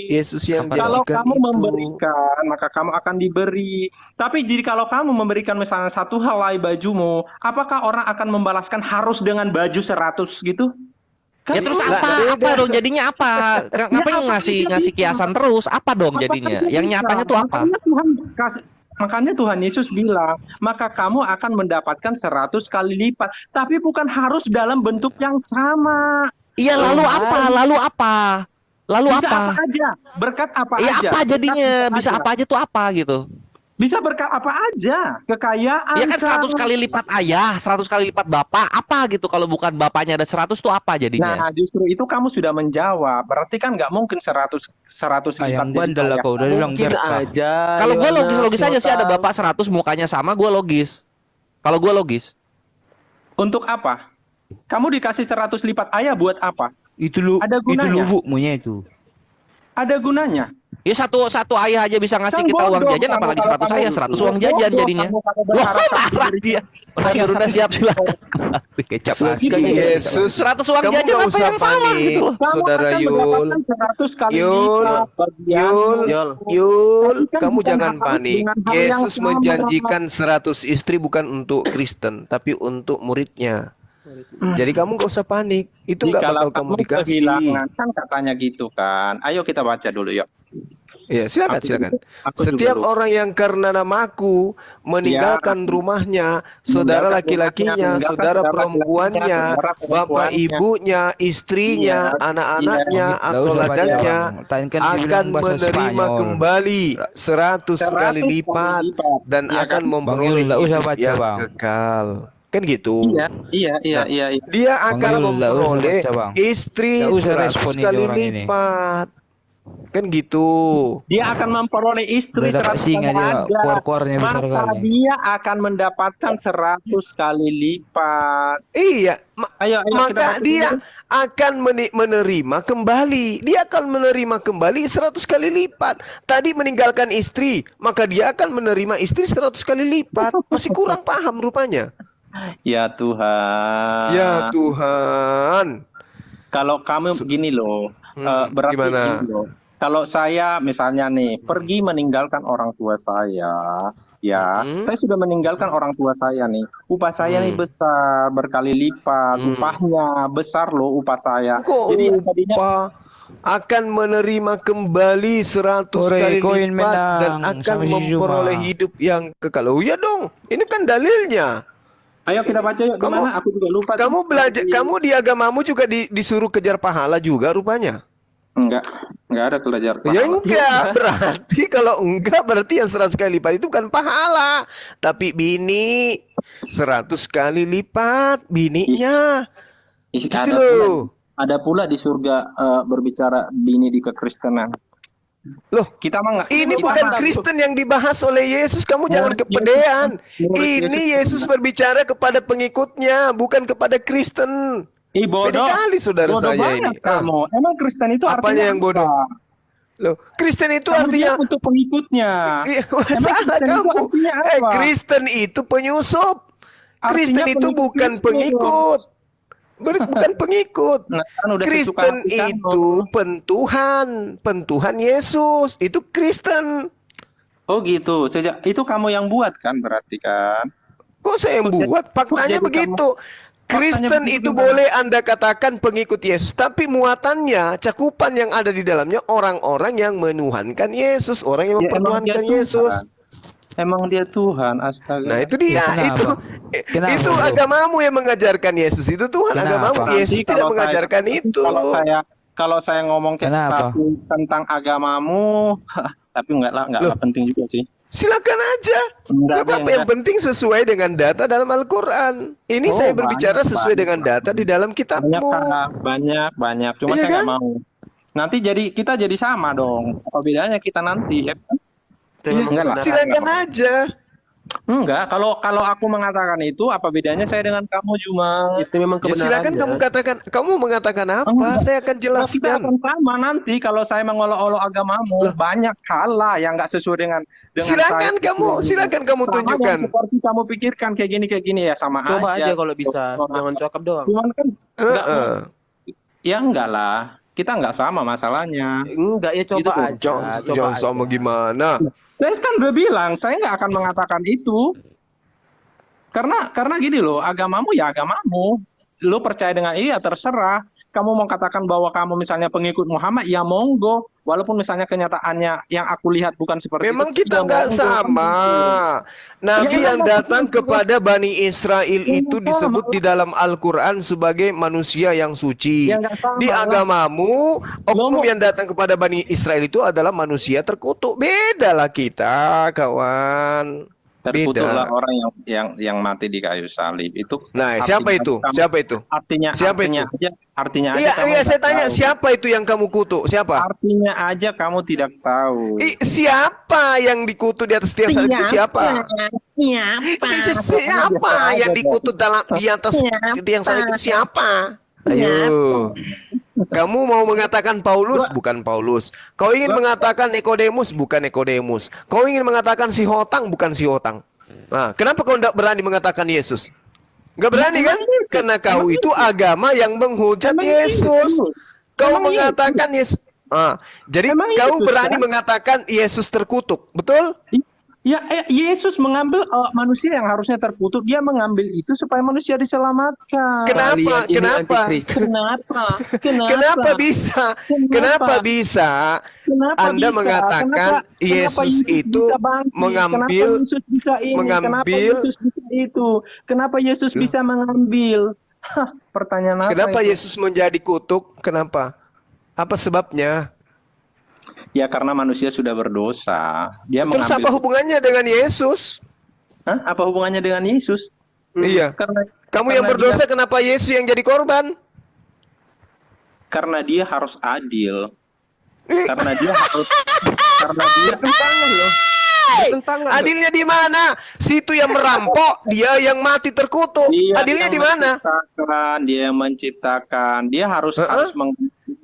Yesus yang kalau kamu memberikan maka kamu akan diberi. Tapi kalau kamu memberikan misalnya satu helai bajumu, apakah orang akan membalaskan harus dengan baju 100 gitu? Ya terus apa dong jadinya apa? Ngapain ngasih kiasan terus? Apa dong jadinya? Yang nyatanya tuh apa? Makanya Tuhan Yesus bilang, maka kamu akan mendapatkan 100 kali lipat, tapi bukan harus dalam bentuk yang sama. Iya, lalu apa? Bisa apa aja? Berkat apa aja? Iya, apa jadinya? Bisa apa aja tuh apa gitu? Bisa berkat apa aja? Kekayaan. Ya kan 100 kali lipat ayah, 100 kali lipat bapak, apa gitu kalau bukan bapaknya ada 100 tuh apa jadinya? Nah, justru itu kamu sudah menjawab. Berarti kan nggak mungkin 100 lipat. Yang bandel lah kau udah bilang aja. Kalau gue logis aja sih ada bapak 100 mukanya sama, gue logis. Kalau gue logis. Untuk apa? Kamu dikasih 100 lipat ayah buat apa? Itu lubukmunya itu. Ada gunanya. Ya satu ayah aja bisa ngasih kita uang jajan, apalagi 100 ayah, 100 uang jajan jadinya. Wah, marah dia. Udah siap silakan. Kecap Yesus. 100 uang jajan apa yang salah gitu loh. Saudara Yul, kamu jangan panik. Yesus menjanjikan 100 istri bukan untuk Kristen, tapi untuk muridnya. Jadi kamu gak usah panik. Itu gak bakal kamu dikasih. Kan katanya gitu kan. Ayo kita baca dulu yuk. Ya, silakan. Setiap orang yang karena namaku meninggalkan rumahnya, saudara laki-lakinya, saudara perempuannya, bapak ibunya, istrinya, anak-anaknya, atau ladangnya akan menerima kembali 100 kali lipat dan akan memperoleh hidup yang kekal. Kan gitu. Iya. Dia akan memperoleh istri 100 kali lipat. Kan gitu. Dia akan memperoleh istri 100 kali lipat. Maka dia akan mendapatkan 100 kali lipat. Iya. Maka dia dulu. akan menerima kembali. Dia akan menerima kembali 100 kali lipat. Tadi meninggalkan istri, maka dia akan menerima istri 100 kali lipat. Masih kurang paham rupanya. Ya Tuhan. Ya Tuhan. Kalau kamu begini loh, berarti gimana? begini loh. Kalau saya misalnya nih pergi meninggalkan orang tua saya, ya, saya sudah meninggalkan orang tua saya nih. Upah saya nih besar, berkali lipat. Upahnya besar loh upah saya. Kok Jadi tadinya upah akan menerima kembali 100 kali koin lipat dan menang akan sama si memperoleh Zuma. hidup yang kekal. Oh iya dong, ini kan dalilnya. ayo kita baca yuk gimana? Aku juga lupa. Kamu belajar, kamu di agamamu juga disuruh kejar pahala juga rupanya. Enggak ada belajar Ya pahala. enggak, berarti kalau enggak berarti yang 100 kali lipat itu kan pahala. Tapi bini 100 kali lipat bininya. Ih, Gitu ada loh. Ada pula di surga berbicara bini di kekristenan. Loh, Kita mah nggak. ini kita bukan mah- Kristen yang dibahas oleh Yesus. Kamu jangan kepedean. Ini Yesus berbicara kepada pengikutnya, bukan kepada Kristen. Ih, Pede bodoh. kali saudara Bodoh saya banget ini. Ah, kamu. Emang Kristen itu Apanya artinya yang bodoh? apa? loh, Kristen itu Kamu artinya bilang untuk pengikutnya. Iya, Emang salah Kristen itu kamu. artinya apa? Kristen itu penyusup. Kristen Artinya itu pengikut bukan Kristus. pengikut. Bukan pengikut. Nah, kan udah Kristen sesuka hati itu pentuhan, pentuhan Yesus. Itu Kristen. Oh gitu. Sejak itu kamu yang buat kan berarti kan? Kok saya yang buat? Faktanya jadi begitu. Kristen begitu itu gimana? boleh Anda katakan pengikut Yesus, tapi muatannya, cakupan yang ada di dalamnya orang-orang yang menuhankan Yesus, orang yang Ya, emang mempertuhankan dia Yesus. Tuhan. Emang dia Tuhan, astaga. Nah, itu dia. Kenapa? Kenapa, Itu bro? agamamu yang mengajarkan Yesus. Itu Tuhan Kenapa? agamamu. Nanti Yesus tidak kalau mengajarkan itu. Kalau saya ngomong kayak Kenapa? satu tentang agamamu, tapi enggak Loh. penting juga sih. Silakan aja. Enggak, Gak apa-apa, enggak. yang penting sesuai dengan data dalam Al-Quran. Ini Oh, saya berbicara banyak, sesuai banyak. dengan data di dalam Banyak, kitabmu. Kak. Banyak. Cuma Iya saya nggak kan? mau. Nanti kita jadi sama dong. Apa bedanya kita nanti? Iya, Enggak lah. silakan aja. Enggak. Kalau aku mengatakan itu, apa bedanya saya dengan kamu, Juma? Itu memang Ya, silakan kebenarannya. kamu mengatakan apa? Enggak. Saya akan Kita jelaskan. akan sama nanti kalau saya mengolok-olok agamamu. Banyak hal lah yang nggak sesuai dengan Silakan kamu Sama tunjukkan. yang seperti kamu pikirkan kayak gini ya sama Coba aja. aja kalau bisa, jangan cakap doang. Cuman kan enggak, Heeh. ya enggak lah. Kita enggak sama masalahnya. Enggak ya, coba Gitu, aja. Coba Jangan aja. sama gimana? Saya kan udah bilang, saya nggak akan mengatakan itu. Karena gini loh, agamamu ya agamamu. Lo percaya dengan iya terserah. Kamu mau katakan bahwa kamu misalnya pengikut Muhammad, ya monggo. Walaupun misalnya kenyataannya yang aku lihat bukan seperti Memang itu. kita ya nggak monggo. sama. Nabi Ya, yang emang datang begitu. kepada Bani Israel itu sama. disebut di dalam Al-Quran sebagai manusia yang suci. Ya, nggak sama Di lah. agamamu, oknum Lo- yang datang kepada Bani Israel itu adalah manusia terkutuk. Beda lah kita, kawan. Terkutuklah Beda. orang yang mati di kayu salib itu. Nah, siapa itu? Siapa itu? Artinya Siapa artinya itu? aja artinya aja Iya, kamu iya, saya nggak tanya tahu. siapa itu yang kamu kutuk? Siapa? Artinya aja kamu tidak tahu. Siapa yang dikutuk di atas tiang salib itu siapa? Siapa yang dikutuk di atas tiang salib itu siapa? Ayo. Kamu mau mengatakan Paulus, bukan Paulus. Kau ingin mengatakan Nikodemus, bukan Nikodemus. Kau ingin mengatakan si Hotang, bukan si Hotang. Nah, kenapa kau tidak berani mengatakan Yesus? Gak berani kan? Karena kau itu agama yang menghujat Emang Yesus. Yesus. Kau Emang mengatakan Yesus. Jadi Emang kau Yesus, berani kan? mengatakan Yesus terkutuk, betul? Ya, Yesus mengambil manusia yang harusnya terkutuk, dia mengambil itu supaya manusia diselamatkan. Kenapa? Kalian ini Kenapa? antikris. Kenapa bisa? Kenapa bisa? Anda mengatakan Yesus itu mengambil- Kenapa Yesus bisa itu? Kenapa Yesus bisa mengambil? Hah, pertanyaan apa Kenapa itu? Yesus menjadi kutuk? Kenapa? Apa sebabnya? Ya karena manusia sudah berdosa. Dia Terus mengambil. apa hubungannya dengan Yesus? Hah? Apa hubungannya dengan Yesus? Iya. Karena Kamu yang karena berdosa, kenapa Yesus yang jadi korban? karena dia harus adil. Ih, Karena dia harus karena dia Bertentangan, loh. Adilnya di mana? Situ yang merampok, dia yang mati terkutuk. Dia Adilnya yang di mana? Dia yang menciptakan. Dia harus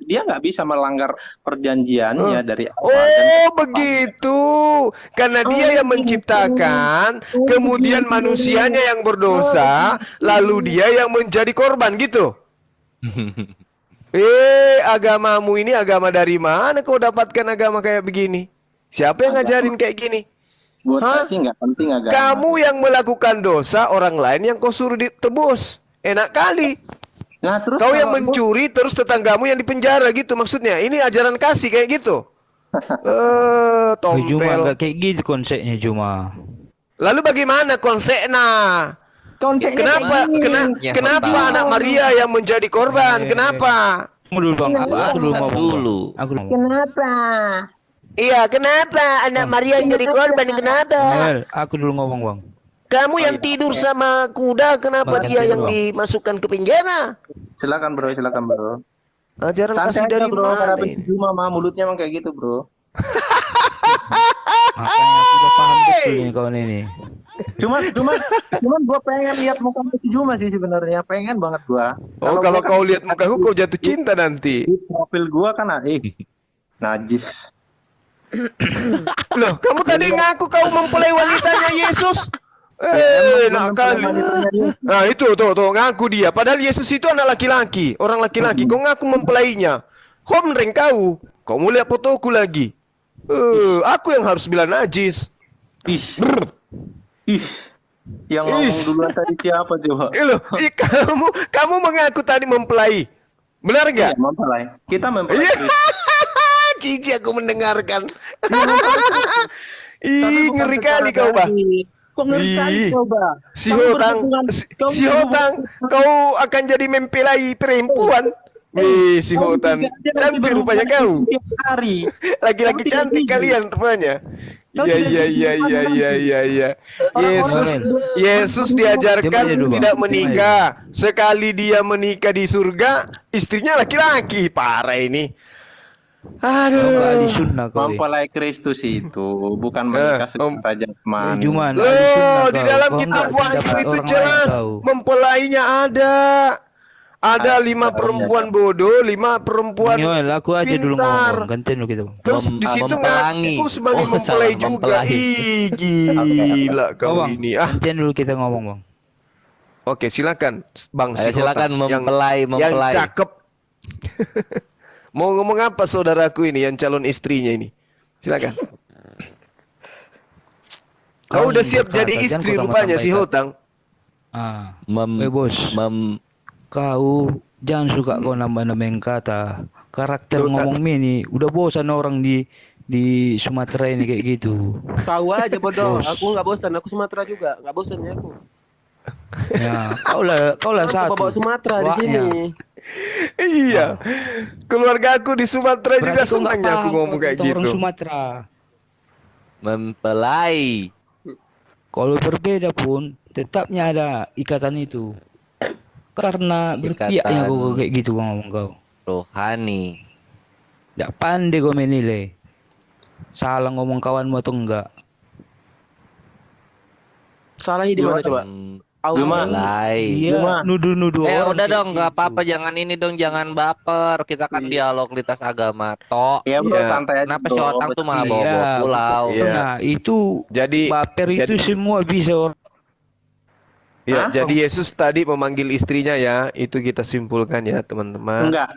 dia nggak bisa melanggar perjanjiannya dari awal. Oh, begitu. Karena dia yang menciptakan, kemudian manusianya yang berdosa, lalu dia yang menjadi korban gitu. Agamamu ini agama dari mana kau dapatkan agama kayak begini? Siapa yang ngajarin kayak gini? Buat saya sih nggak penting agama. Kamu yang melakukan dosa, orang lain yang kau suruh ditebus. Enak kali. Nah, terus Kau yang kalau mencuri terus tetanggamu yang dipenjara gitu maksudnya. Ini ajaran kasih kayak gitu. Cuma Tompel. nggak kayak gitu konsepnya cuma. Lalu bagaimana konsepnya? konsepnya Kenapa kayak gini. Ya, kenapa Bang. anak Maria yang menjadi korban? Kenapa? Tunggu dulu bang, aku dulu ngomong. Dulu. Aku dulu. Kenapa? Iya, kenapa anak Maria yang jadi korban? Kenapa? Mel, aku dulu ngomong bang. Kamu yang tidur sama kuda, kenapa Bang, dia ganti yang dulu, Bang. dimasukkan ke penjara? Silakan bro, silakan bro. Ajaran kasih Santai aja dari bro, mana karena ini? cuma mah mulutnya emang kayak gitu bro. Makanya aku udah paham betul nih kawan ini. Cuman gua pengen lihat muka Juma sih sebenarnya, pengen banget gua. Oh, kalau kau lihat mukaku kau jatuh cinta nanti. di profil gua kan najis. Loh, kamu tadi ngaku kau mempelai wanitanya Yesus. Enak kali. Nah, itu tuh ngaku dia. Padahal Yesus itu anak laki-laki, orang laki-laki. Kau ngaku mempelainya. Homreng kau. Kau mau lihat fotoku lagi. Aku yang harus bilang najis. Ih. Yang ngomong duluan tadi siapa coba? Loh, kamu mengaku tadi mempelai. Benar Iya, nggak? mempelai. Kita mempelai. Iya. Kristus. Cici aku mendengarkan. Tapi Ih, bukan ngeri secara kali kau, Bah. garis. Kok ngeri kali Ih. coba? Si Kamu Hotang, berhubungan- kamu si Hotang, kau akan jadi mempelai perempuan. Si Kamu Hotan, tiga aja masih cantik berhubungan rupanya kau. tiap hari. Laki-laki Kamu tidak cantik jujur. kalian rupanya. Kau Iya, tidak iya, jujur iya, sama iya, lagi. iya, iya, iya. Yesus, Orang- Yesus diajarkan Diam aja dulu, tidak Bang. menikah. Sekali dia menikah di surga, istrinya laki-laki. Parah ini. Kau nggak ahli Aduh. sunnah kau. Mempelai Kristus itu bukan menikah secara jasmani. Cuma Loh, di dalam kitab Wahyu itu jelas mempelainya ada. Ada 5 perempuan bodoh, 5 perempuan Nyoel, aku aja dulu pintar. ngomong. Gantian dulu kita bang. Terus di situ mempelangi. ngaku sebagai Oh, mempelai salah, juga. mempelai. Ih, gila Oh, kau bang, ini. gantian dulu kita ngomong bang. Oke, silakan Bang Ayo silakan Sihota mempelai. yang cakep. Mau ngomong apa saudaraku ini yang calon istrinya ini? Silakan. Kau udah siap jadi istri rupanya si Hotang. Bos. Kau jangan suka kau nambah-nambahin kata. Karakter ngomong ini udah bosan orang di Sumatera ini kayak gitu. Tahu aja bodoh. Bos. Aku nggak bosan. Aku Sumatera juga. Nggak bosan ya aku. Ya, kau lah Aku satu. bawa Sumatera di Wahnya. sini. Iya. Keluarga aku di Sumatera juga Berarti kau nggak senangnya aku paham ngomong kayak tentang orang gitu. Sumatera. Mempelai. Kalau berbeda pun tetapnya ada ikatan itu. Karena berpihaknya Ikatan. kau kayak gitu kau ngomong kau. Rohani. Tidak pandai kau menilai. Salah ngomong kawanmu atau enggak. Salahnya di mana coba? Mempelai. Iya, nuduh-nuduh orang Udah kayak dong, nggak gitu. apa-apa, jangan ini dong, jangan baper. Kita kan dialog lintas agama, tok. Ya bro, Iya. santai aja. Kenapa bro. si Otang tuh malah Iya, bawa pulau? Iya. Nah, itu Jadi baper itu jadi- semua bisa orang. Ya, Hah? jadi Yesus tadi memanggil istrinya ya, itu kita simpulkan ya teman-teman. Enggak,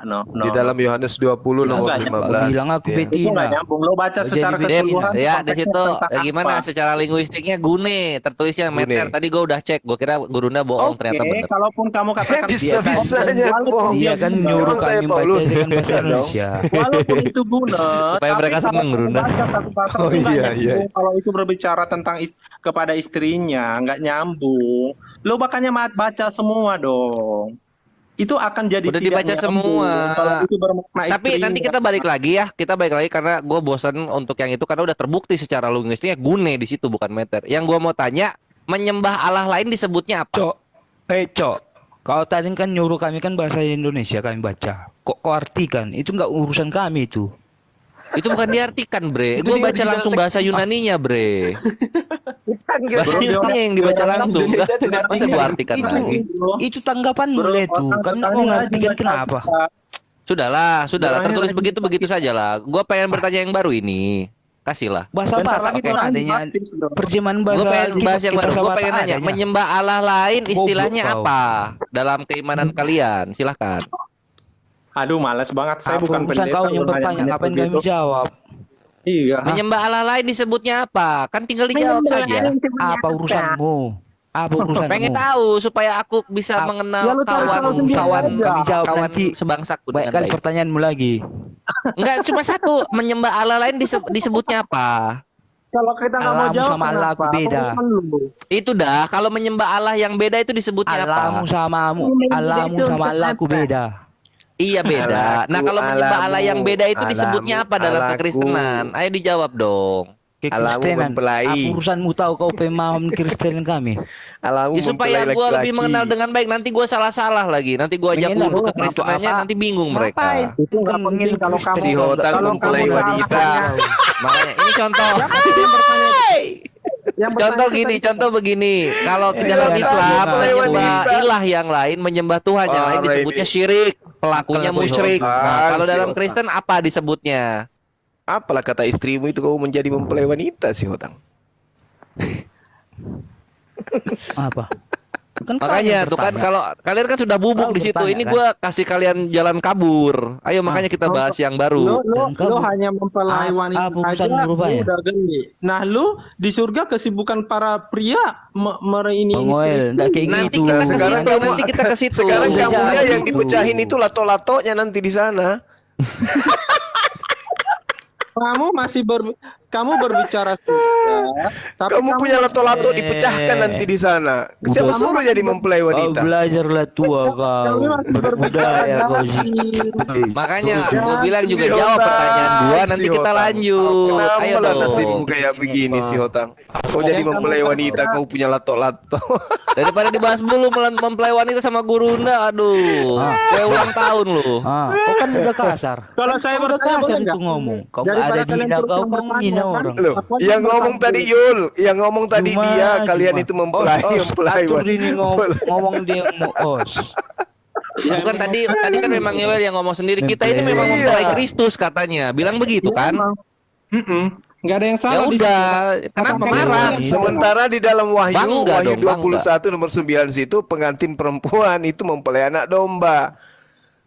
no. Di dalam Yohanes 20 nomor Enggak, 15. Bilang aku ya. itu nggak betina. nyambung. Lo baca Jadi secara betina. keseluruhan. Ya, di konteksnya situ tentang gimana apa. secara linguistiknya gune, tertulisnya Gune. meter. Tadi gua udah cek, gua kira gurunya bohong, ternyata Oke, bener. kalaupun kamu katakan Bisa-bisanya aku bohong. Dia kan benar. nyuruh Emang saya kami baca Paulus. dengan bahasa Dong. Indonesia. Walaupun itu benar, Supaya tapi mereka kalau seneng, kamu Runda. baca satu pasal Oh, itu nggak iya, nyambung. iya. Kalau itu berbicara tentang kepada istrinya, nggak nyambung. Lo makanya baca semua dong. Itu akan jadi Udah tidak dibaca nyambung semua. kalau itu bermakna Tapi istrinya. nanti kita balik lagi ya, karena gue bosan untuk yang itu karena udah terbukti secara linguistiknya gune di situ bukan meter. Yang gue mau tanya, menyembah Allah lain disebutnya apa? Cok, kau tadi kan nyuruh kami kan bahasa Indonesia kami baca. Kok kau artikan? Itu enggak urusan kami itu. Itu bukan diartikan, bre. Itu Gue dia baca di langsung dalam bahasa Yunaninya, bre. Panggil Bahasa Bro, Yunani yang dibaca langsung. Indonesia Dah. tidak Masa gue artikan Itu- lagi? Itu tanggapanmu Bro, Le itu. orang Kami bertanya mau aja ngartikan baca kenapa? apa. Sudahlah. Bilangnya Tertulis lagi begitu saja lah. Gue pengen bertanya yang baru ini. Kasihlah. Bahasa Bentar apa? lagi Kan orang adanya dibaptis, bro. terjemahan Gue bahasa pengen bahas yang baru. Gue pengen nanya, adanya. menyembah Allah lain istilahnya Goblok kau. apa dalam keimanan kalian? Silahkan. Aduh, malas banget. Saya bukan urusan pendeta. kau yang bertanya, ngapain kami jawab? Iya. Menyembah Allah lain disebutnya apa? Kan tinggal dijawab saja. Apa urusanmu? Apa urusanmu? Pengen tahu supaya aku bisa mengenal kawan sebangsaku Baik dengan kali baik. pertanyaanmu lagi. Enggak, cuma satu. Menyembah Allah lain disebutnya apa? Kalau kita nggak mau Allahmu jawab, sama Allah aku beda. Itu dah. Kalau menyembah Allah yang beda itu disebutnya Allahmu apa? Allahmu sama Allah aku beda. Iya beda. Nah kalau menyembah Allah yang beda itu disebutnya apa dalam kekristenan? Ayo dijawab dong. Kekristenan. Apa urusanmu tahu kau pemahaman Kristen kami? Ya, supaya gue lebih mengenal dengan baik. Nanti gue salah-salah lagi. Nanti gue ajak dulu ke Kristenannya. Nanti bingung mereka. Itu nggak penting kalau kamu Si Hotang mempelai wanita. Makanya ini contoh. Contoh begini. Kalau di dalam Islam menyembah ilah yang lain, menyembah Tuhan yang lain disebutnya syirik. Pelakunya musyrik. Nah, kalau dalam Kristen apa disebutnya? Apalah kata istrimu itu kau menjadi mempelai wanita si Hotang. Apa? Kan Makanya tuh kan kalau kalian kan sudah bubuk di situ. Ini gue kasih kalian jalan kabur. Ayo makanya kita bahas yang baru. Lu hanya mempelai wanita aja, lu ya? udah geli. Nah, lu di surga kesibukan para pria ini. Enggak kayak Nanti gitu. kita ke Sekarang situ, kamu- nanti kita ke situ. Sekarang Udah kamunya jadi yang itu. dipecahin itu lato-latonya nanti di sana. Kamu berbicara surga, tapi Kamu punya lato-lato dipecahkan nanti di sana. Siapa suruh jadi mempelai Kau wanita? belajarlah tua kau. Berbudaya kau sih. Makanya gue bilang juga Si jawab Hotang, pertanyaan gua, nanti si kita Hotang. lanjut. Kenapa Ayo lah dong. nasibmu kayak begini si Hotang? Kau jadi mempelai wanita, kau punya lato-lato. Daripada dibahas dulu mempelai wanita sama gurunda, aduh. Kue ulang tahun lu. Kau kan udah kasar. kalau saya Udah bertanya kasar boleh itu nggak? ngomong. Kau nggak Daripada ada kalian dina terus kau yang menghina bertanya, orang. Loh, yang ngomong tadi Yul, yang ngomong tadi Cuma- dia, kalian cuma. itu mempelai Atur ini ngomong dia os. Bukan tadi kan memang Yowel yang ngomong sendiri. Kita ini memang Iya. mempelai Kristus katanya. Bilang begitu kan? Nggak ada yang Ya salah di udah, kenapa marah? Sementara di dalam Wahyu, Bangga Wahyu dong, 21 nomor 9 situ pengantin perempuan itu mempelai anak domba.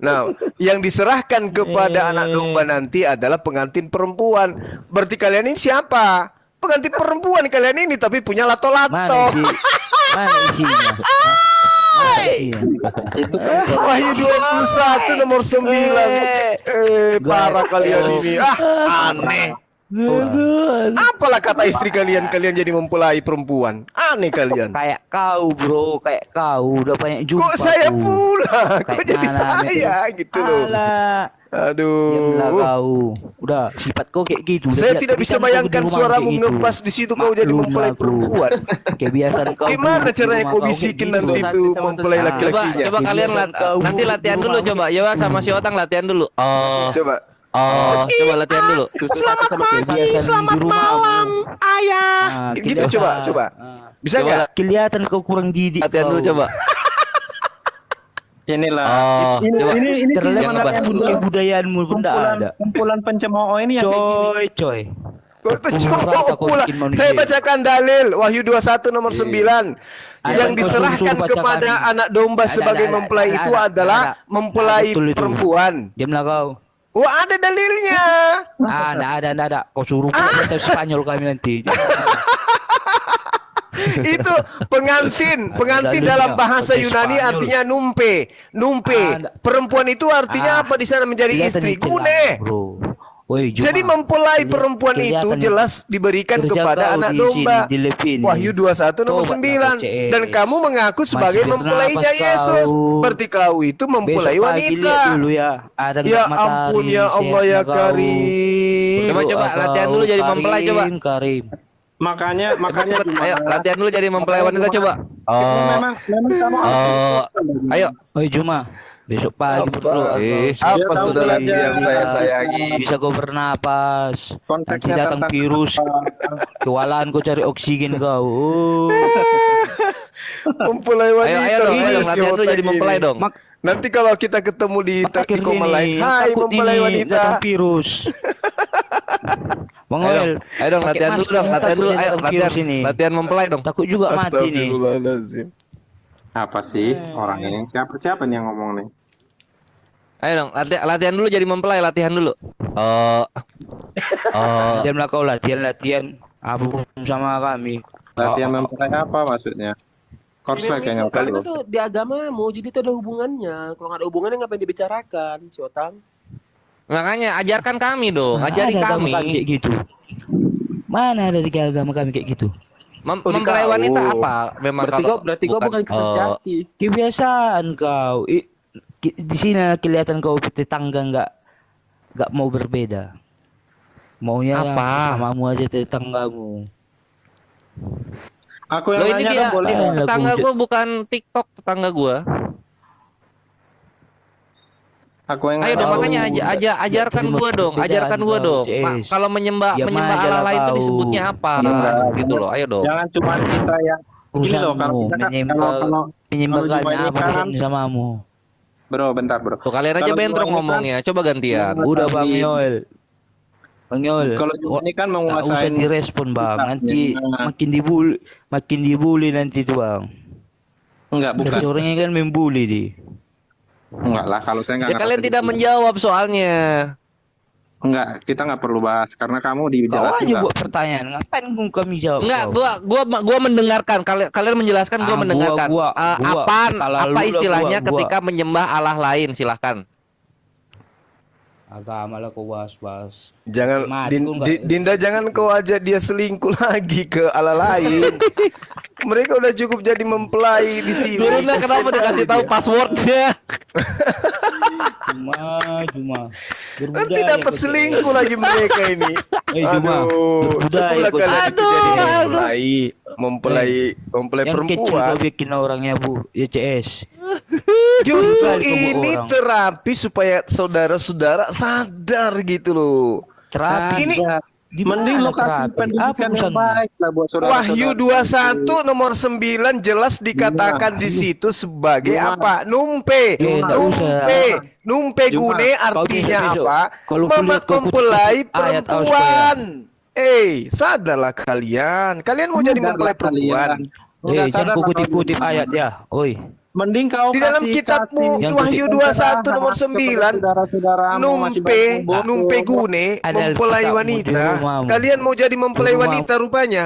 Nah, yang diserahkan kepada anak domba nanti adalah pengantin perempuan. Berarti kalian ini siapa? Pengantin perempuan kalian ini tapi punya Mana lato-lato. isi? Mana isinya? Wahyu 21 nomor 9. Parah kalian ini. Aneh. Apalah kata istri kalian jadi mempelai perempuan? Aneh kalian. Kayak kau bro, kayak kau udah banyak jumpa. Kok saya tuh. pula? Kok Kayak jadi mana, saya gitu loh. Alah. Diamlah Aduh. kau. Udah sifat kau kayak gitu. Saya tidak bisa bayangkan suaramu ngepas di situ kau jadi mempelai perempuan. Kebiasaan kau. Gimana dulu di caranya rumah kau kayak bisikin gitu. nanti itu mempelai laki-lakinya? Coba kalian nanti latihan dulu coba. Yowa sama si Otang latihan dulu. Coba. Coba latihan dulu. Selamat Selamat malam, ayah. Gitu coba. Bisa Coba nggak? Kelihatan kau kurang didik. Latihan dulu coba. Inilah. Coba. Ini Terlihat Yang ngebahas. kebudayaanmu pun tidak ada. kumpulan pencemooh ini yang kayak gini. Coy. Cowok pula. Saya bacakan dalil Wahyu 21 nomor 9. Yang diserahkan kepada anak domba sebagai mempelai itu adalah mempelai perempuan. Diamlah kau. Wah, ada dalilnya. Nggak ada. Kau suruh kita Spanyol kami nanti. Itu pengantin dalam bahasa Yunani artinya numpe. Perempuan itu artinya apa di sana menjadi istri? Gune. Jadi mempelai perempuan itu jelas diberikan kepada anak domba. Wahyu 21 nomor 9. Dan kamu mengaku sebagai mempelainya Yesus. Berarti kau itu mempelai wanita. Ya ampun ya Allah ya Karim. Coba latihan dulu jadi mempelai coba. Karim. Makanya Ayo latihan dulu jadi mempelai wanita coba. memang kamu Ayo. Juma. Besok pagi bro. Apa saudaraku yang saya sayangi? Bisa kau bernapas. Nanti konteksnya datang tentang virus. Kewalahan kau cari oksigen kau. Mempelai wanita. Ayo dong, latihan dulu jadi mempelai dong. Nanti kalau kita ketemu di Taktikoma lain, hai takut mempelai ini wanita. datang virus. Bang Oel, Ayo dong latihan dulu dong, latihan dulu. Ayo latihan mempelai dong. Takut juga mati nih. Astagfirullahaladzim. apa sih orang ini? Siapa nih yang ngomong nih? Ayo dong, latihan dulu jadi mempelai, latihan dulu. Diamlah kau latihan apa sama kami. Latihan mempelai apa maksudnya? Korslet kayaknya Karena tuh di agamamu, jadi itu ada hubungannya. Kalau nggak ada hubungannya ngapain dibicarakan, si Otang? Makanya ajarkan kami dong, ajari Ada agama kami. kayak gitu. Mana ada di agama kami kayak gitu? Mempelai wanita apa? Memang Berarti kau bukan Kristen sejati. Kebiasaan kau. Di sini kelihatan kau tetangga nggak mau berbeda. Maunya yang Apa? samamu aja tetanggamu. Aku yang Loh, ini nanya dia, kan boleh. tetangga gua bukan TikTok, tetangga gua. Aku yang Ayo nanya. dong, makanya ajarkan terima gua dong, perbedaan ajarkan gua kau, dong. CS. Kalau menyembah Diam aja Allah lah lain itu kau. disebutnya apa? Gitu loh, ayo dong. Jangan cuma kita yang gini loh, kalau Urusanmu kita kan, menyembah kalau penyembahan jumpa ini apa kan, samamu. bro, bentar bro. Tuh kalian aja Kalau bentrok jumpa ini kan- ngomongnya, coba gantian. Udah Bang Yol. Bang Yol. Kalau ini kan Nggak usah menguasain direspon Bang. Nanti Nah. makin dibully nanti tuh Bang. enggak bukan. Dari orangnya kan membuli di. Enggak lah, kalau saya enggak Ya kalian ngerti tidak gitu. menjawab soalnya. Enggak, kita enggak perlu bahas karena kamu Kau dijelasin aja enggak. buat pertanyaan. Ngapain kami jawab? Enggak, kau? gua mendengarkan. Kalian menjelaskan, gua Ah, mendengarkan. gua- Apa istilahnya gua. ketika menyembah Allah lain? Silahkan. Agama lah kau bahas. Jangan Mati gua nggak- Dinda, jangan kau ajak dia selingkuh lagi ke ala lain. Mereka udah cukup jadi mempelai di sini. Guruna kenapa dikasih tahu passwordnya? Cuma. Nanti Berbudaya dapat kau, selingkuh lagi mereka ini. Cuma. Berbudaya sekolah kau. kalian itu jadi Aduh. mempelai Yang kecil perempuan. kau bikin orangnya Bu. Ya CS. Justru Bukan kamu ini orang. terapi supaya saudara-saudara sadar gitu loh. Terapi. Ini Di Mending mana lo kasih terapi? pendidikan Apa yang urusannya? baik lah buat saudara. Wahyu 21 nomor 9 jelas dikatakan di situ sebagai Juma. apa? Numpe. nggak Numpe. Numpe Juma. gune Kau artinya besok. apa? Kalau kulihat kau Mempelai kutip ayat perempuan. Sadarlah kalian. Kalian mau jadi mempelai perempuan. Enggak Jangan sadar kau apa kutip-kutip gimana. ayat ya. Oi. Mending kau Di dalam kitabmu Yang Wahyu 21 nomor 9 numpe gune Ada mempelai kitabmu di wanita. rumahmu. Kalian mau jadi mempelai Di rumahmu. wanita rupanya.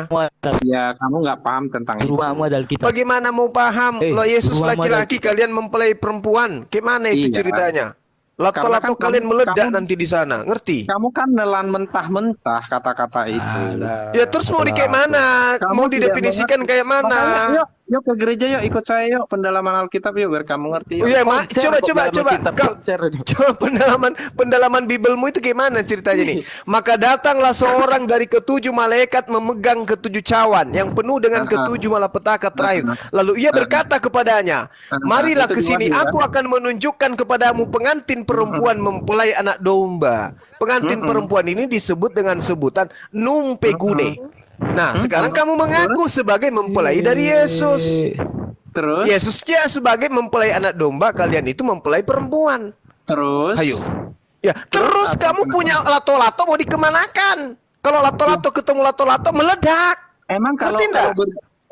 Ya, kamu nggak paham tentang Di itu. rumahmu ada Alkitab. Bagaimana mau paham? Lo Yesus rumahmu laki-laki, kalian mempelai perempuan. Gimana itu Iya. ceritanya? Lato-lato Karena kan kalian kamu- meledak kamu- nanti di sana, ngerti? Kamu kan nelan mentah-mentah kata-kata itu. Alah. Ya terus mau di kayak mana? Kamu Mau tidak didefinisikan kayak Makanya, mana? yuk ke gereja yuk, ikut saya yuk pendalaman Alkitab yuk biar kamu ngerti. Oh Yuk. iya, Mak. Coba. Kau- Share. Coba pendalaman Bibelmu itu gimana ceritanya nih? Maka datanglah seorang dari ketujuh malaikat memegang ketujuh cawan yang penuh dengan ketujuh malapetaka terakhir. Lalu ia berkata kepadanya, "Marilah ke sini, aku akan menunjukkan kepadamu pengantin perempuan mempelai anak domba." Pengantin perempuan ini disebut dengan sebutan numpegune. Nah, sekarang kamu mengaku sebagai mempelai dari Yesus. Terus, Yesusnya sebagai mempelai anak domba, kalian itu mempelai perempuan. terus. Ayo. Ya, terus kamu punya lato-lato mau dikemanakan? Kalau lato-lato ketemu lato-lato meledak. Emang kalau Ngerti nggak?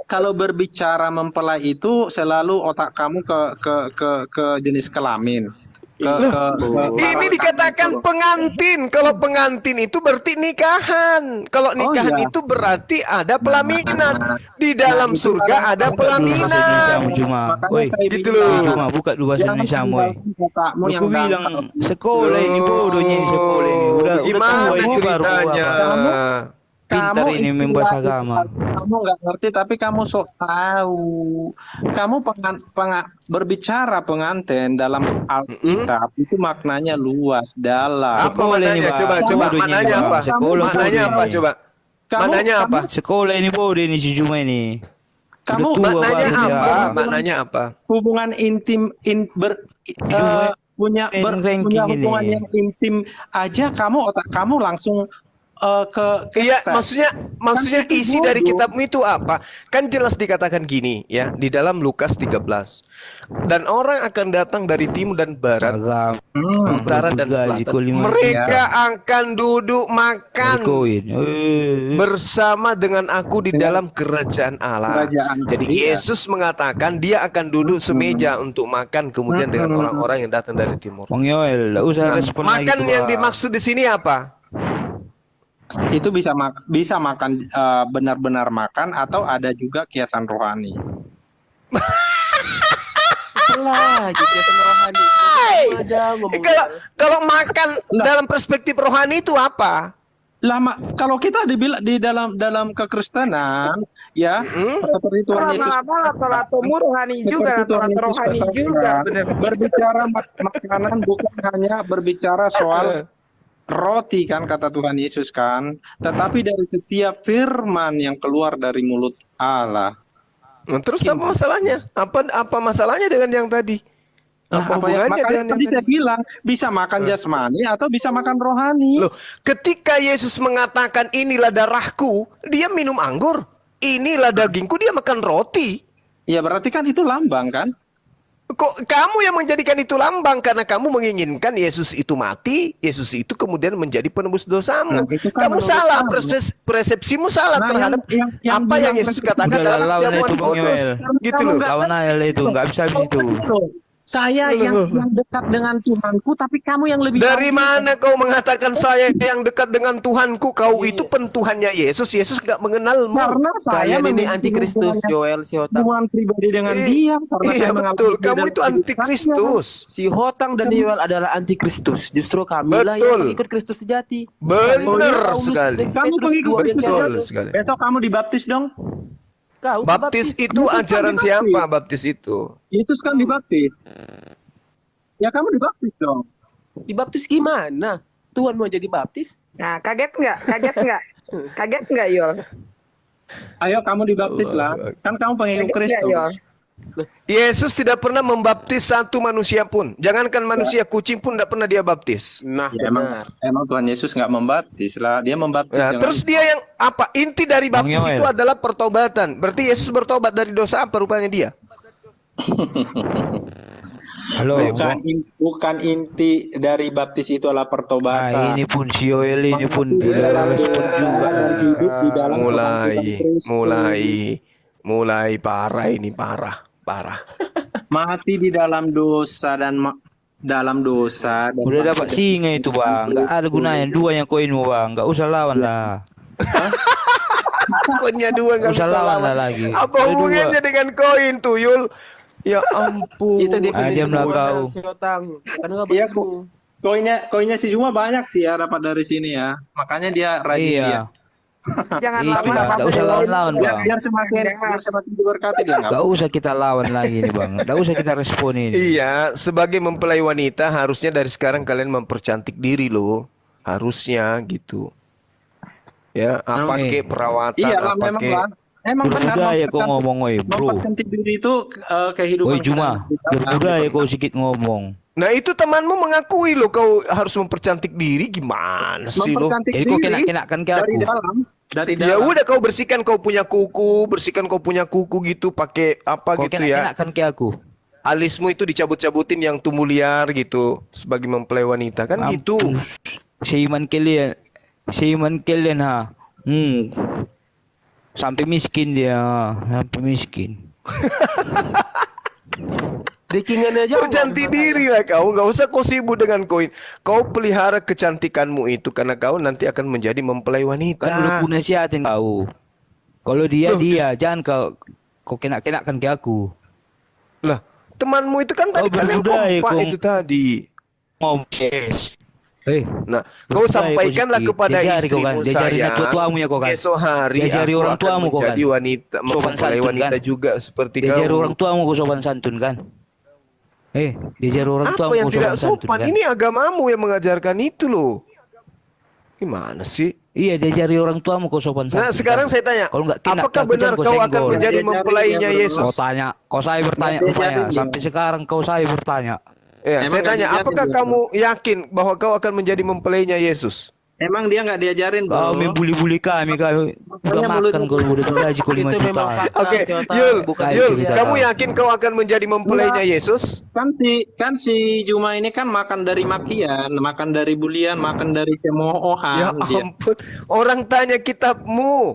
kalau berbicara mempelai itu selalu otak kamu ke jenis kelamin. Ini dikatakan pengantin. Kalau pengantin itu berarti nikahan. Kalau nikahan iya. itu berarti ada pelaminan. Di dalam itu surga ada Buka dulu bahasa pelaminan. Indonesiamu, Cuma. Makanya Woi. saya gitu bilang, loh. Cuma buka dulu bahasa jangan Indonesia mu. tinggalkan otakmu yang Aku bilang dangkal. sekolah ini bodohnya ini sekolah ini. Udah Gimana tua ini baru ceritanya? apa? Pintar ini istilah membahas agama. Kamu nggak ngerti tapi kamu sok tahu. Kamu berbicara pengantin dalam Alkitab itu maknanya luas, dalam. Apa maknanya? Bang. Coba Bodohnya maknanya ini, apa? Bang. Sekolah Maknanya bodoh apa? ini. Coba. Maknanya apa? Sekolah ini bodoh ini si Cuma ini. Kamu Udah tua Maknanya baru dia. apa? Maknanya apa? hubungan intim punya ranking hubungan ini. yang intim aja otak kamu langsung Iya, maksudnya isi dari kitabmu itu apa? Kan jelas dikatakan gini ya di dalam Lukas 13. Dan orang akan datang dari timur dan barat, utara dan selatan. Mereka akan duduk makan bersama dengan aku di dalam kerajaan Allah. Jadi Yesus mengatakan dia akan duduk semeja untuk makan kemudian dengan orang-orang yang datang dari timur. Bang Yoel, enggak usah respon lagi Makan tuh, yang Bang. dimaksud di sini apa? Itu bisa makan benar-benar makan atau ada juga kiasan rohani. Lah, gitu ya rohani. Kalau makan dalam perspektif rohani itu apa? Lama kalau kita di dalam kekristenan ya seperti Tuhan Yesus rohani juga, rohani juga. Berbicara makanan bukan hanya berbicara soal roti kan kata Tuhan Yesus kan, tetapi dari setiap firman yang keluar dari mulut Allah. Terus apa masalahnya? Apa masalahnya dengan yang tadi? Apa hubungannya dengan yang tadi tadi? saya bilang bisa makan jasmani atau bisa makan rohani. Loh, ketika Yesus mengatakan inilah darahku, dia minum anggur. Inilah dagingku, dia makan roti. Ya berarti kan itu lambang kan? Kok kamu yang menjadikan itu lambang karena kamu menginginkan Yesus itu mati, Yesus itu kemudian menjadi penebus dosamu. Kamu salah, persepsimu salah terhadap apa yang Yesus katakan dalam jamuan kudus. Gitu loh. Lawan aja itu, nggak bisa begitu. Saya yang dekat dengan Tuhanku, tapi kamu yang lebih. Dari mana kau mengatakan saya yang dekat dengan Tuhanku? Kau itu pentuhannya Yesus. Yesus nggak mengenalmu. Karena saya ini antikristus, Yoel, si Hotang. hubungan pribadi dengan dia. Karena Iya saya betul. Kamu itu antikristus. Si Hotang dan Yoel adalah antikristus. Justru kamilah yang mengikut Kristus sejati. Benar sekali. Kamu pengikut Kristus. Betul sekali. Besok kamu dibaptis dong. Kau Baptis itu ajaran siapa? Baptis itu. Yesus kan dibaptis. Ya kamu dibaptis dong. dibaptis gimana? Tuhan mau jadi baptis? Nah, kaget nggak? Kaget nggak, Yol? Ayo kamu dibaptis lah. Kan kamu pengikut Kaget nggak, Yol? Kristus. Yesus tidak pernah membaptis satu manusia pun. Jangankan manusia, kucing pun tidak pernah dia baptis. Nah, Ya, emang Tuhan Yesus nggak membaptis lah. Dia membaptis. Nah, dengan- terus dia yang apa? Inti dari baptis itu adalah pertobatan. Berarti Yesus bertobat dari dosa apa rupanya dia? Halo. Bukan inti dari baptis itu adalah pertobatan. Ini pun si Yoel ini pun respon juga. Mulai parah ini parah. Mati di dalam dosa dan dalam dosa. Dan Udah dapat singa itu bang, nggak ada gunanya dua yang koinmu bang, nggak usah lawan lah. Koinnya dua nggak bisa lawan lagi. Apa hubungannya dengan koin tuyul? Ya ampun. itu definisi diam lah kau. si Hotang. Kan nggak Iya, begitu. koinnya si Juma banyak sih ya dapat dari sini ya. Makanya dia rajin dia. Iya. Jangan Iya, lama-lama. nggak usah lawan-lawan bang. Biar semakin diberkati dia nggak? Nggak usah kita lawan lagi nih bang, nggak usah kita respon ini. Iya, sebagai mempelai wanita harusnya dari sekarang kalian mempercantik diri loh. Harusnya gitu. Ya, apa kek perawatan, Iya lah, apa memang kek. lah. Emang benar. Berbudaya kau ngomong oi bro. Mempercantik diri itu kehidupan. Oi Juma, kita. berbudaya kau sedikit ngomong. Nah itu temanmu mengakui loh kau harus mempercantik diri, gimana sih lo? Mempercantik Jadi kau diri kenak-kenakan ke dari aku. dalam. Dari Ya dalam. udah kau bersihkan kau punya kuku gitu pakai apa Kau gitu ya. kenak-kenakan ke aku. Alismu itu dicabut-cabutin yang tumbuh liar gitu sebagai mempelai wanita kan gitu. Seiman kalian ha. Sampai miskin dia, sampai miskin. Dekingan aja. Percantik diri lah kau, nggak usah kau sibuk dengan koin. Kau pelihara kecantikanmu itu karena kau nanti akan menjadi mempelai wanita. Kan udah punya nasihatin kau. Kalau dia, jangan kau kenak-kenakan ke aku. Lah, temanmu itu kan tadi kalian berbudaya, kompak kau. itu tadi. Nah, kau sampaikanlah kepada istrimu saya. Esok hari Diajari aku orang akan tuamu kau kan. menjadi wanita, Sopan mempelai santun, wanita kan? juga seperti Diajari kau. orang tuamu kau sopan santun kan? Diajari orang tuamu Apa yang kau tidak sopan santun sopan? kan? Ini agamamu yang mengajarkan itu loh. Gimana sih? Iya, diajari orang tuamu kau sopan santun. Nah, sekarang kan? saya tanya, Kalau nggak kena, apakah aku benar jangan kau kau akan senggol. menjadi mempelainya Yesus? Kau tanya, kau saya bertanya rupanya. Sampai sekarang kau saya bertanya. Ya, saya tanya, apakah kamu yakin bahwa kau akan menjadi mempelainya Yesus? Emang dia nggak diajarin, Kau bro. membuli-buli kami, kau udah makan kau udah gaji kau 5 Itu memang juta. fakta. Oke, Syota. Yul, Bukan Yul, cerita kamu kau. yakin kau akan menjadi mempelainya Yesus? Kan si Juma ini kan makan dari makian, makan dari bulian, makan dari Ya cemoohan dia. ampun, orang tanya kitabmu.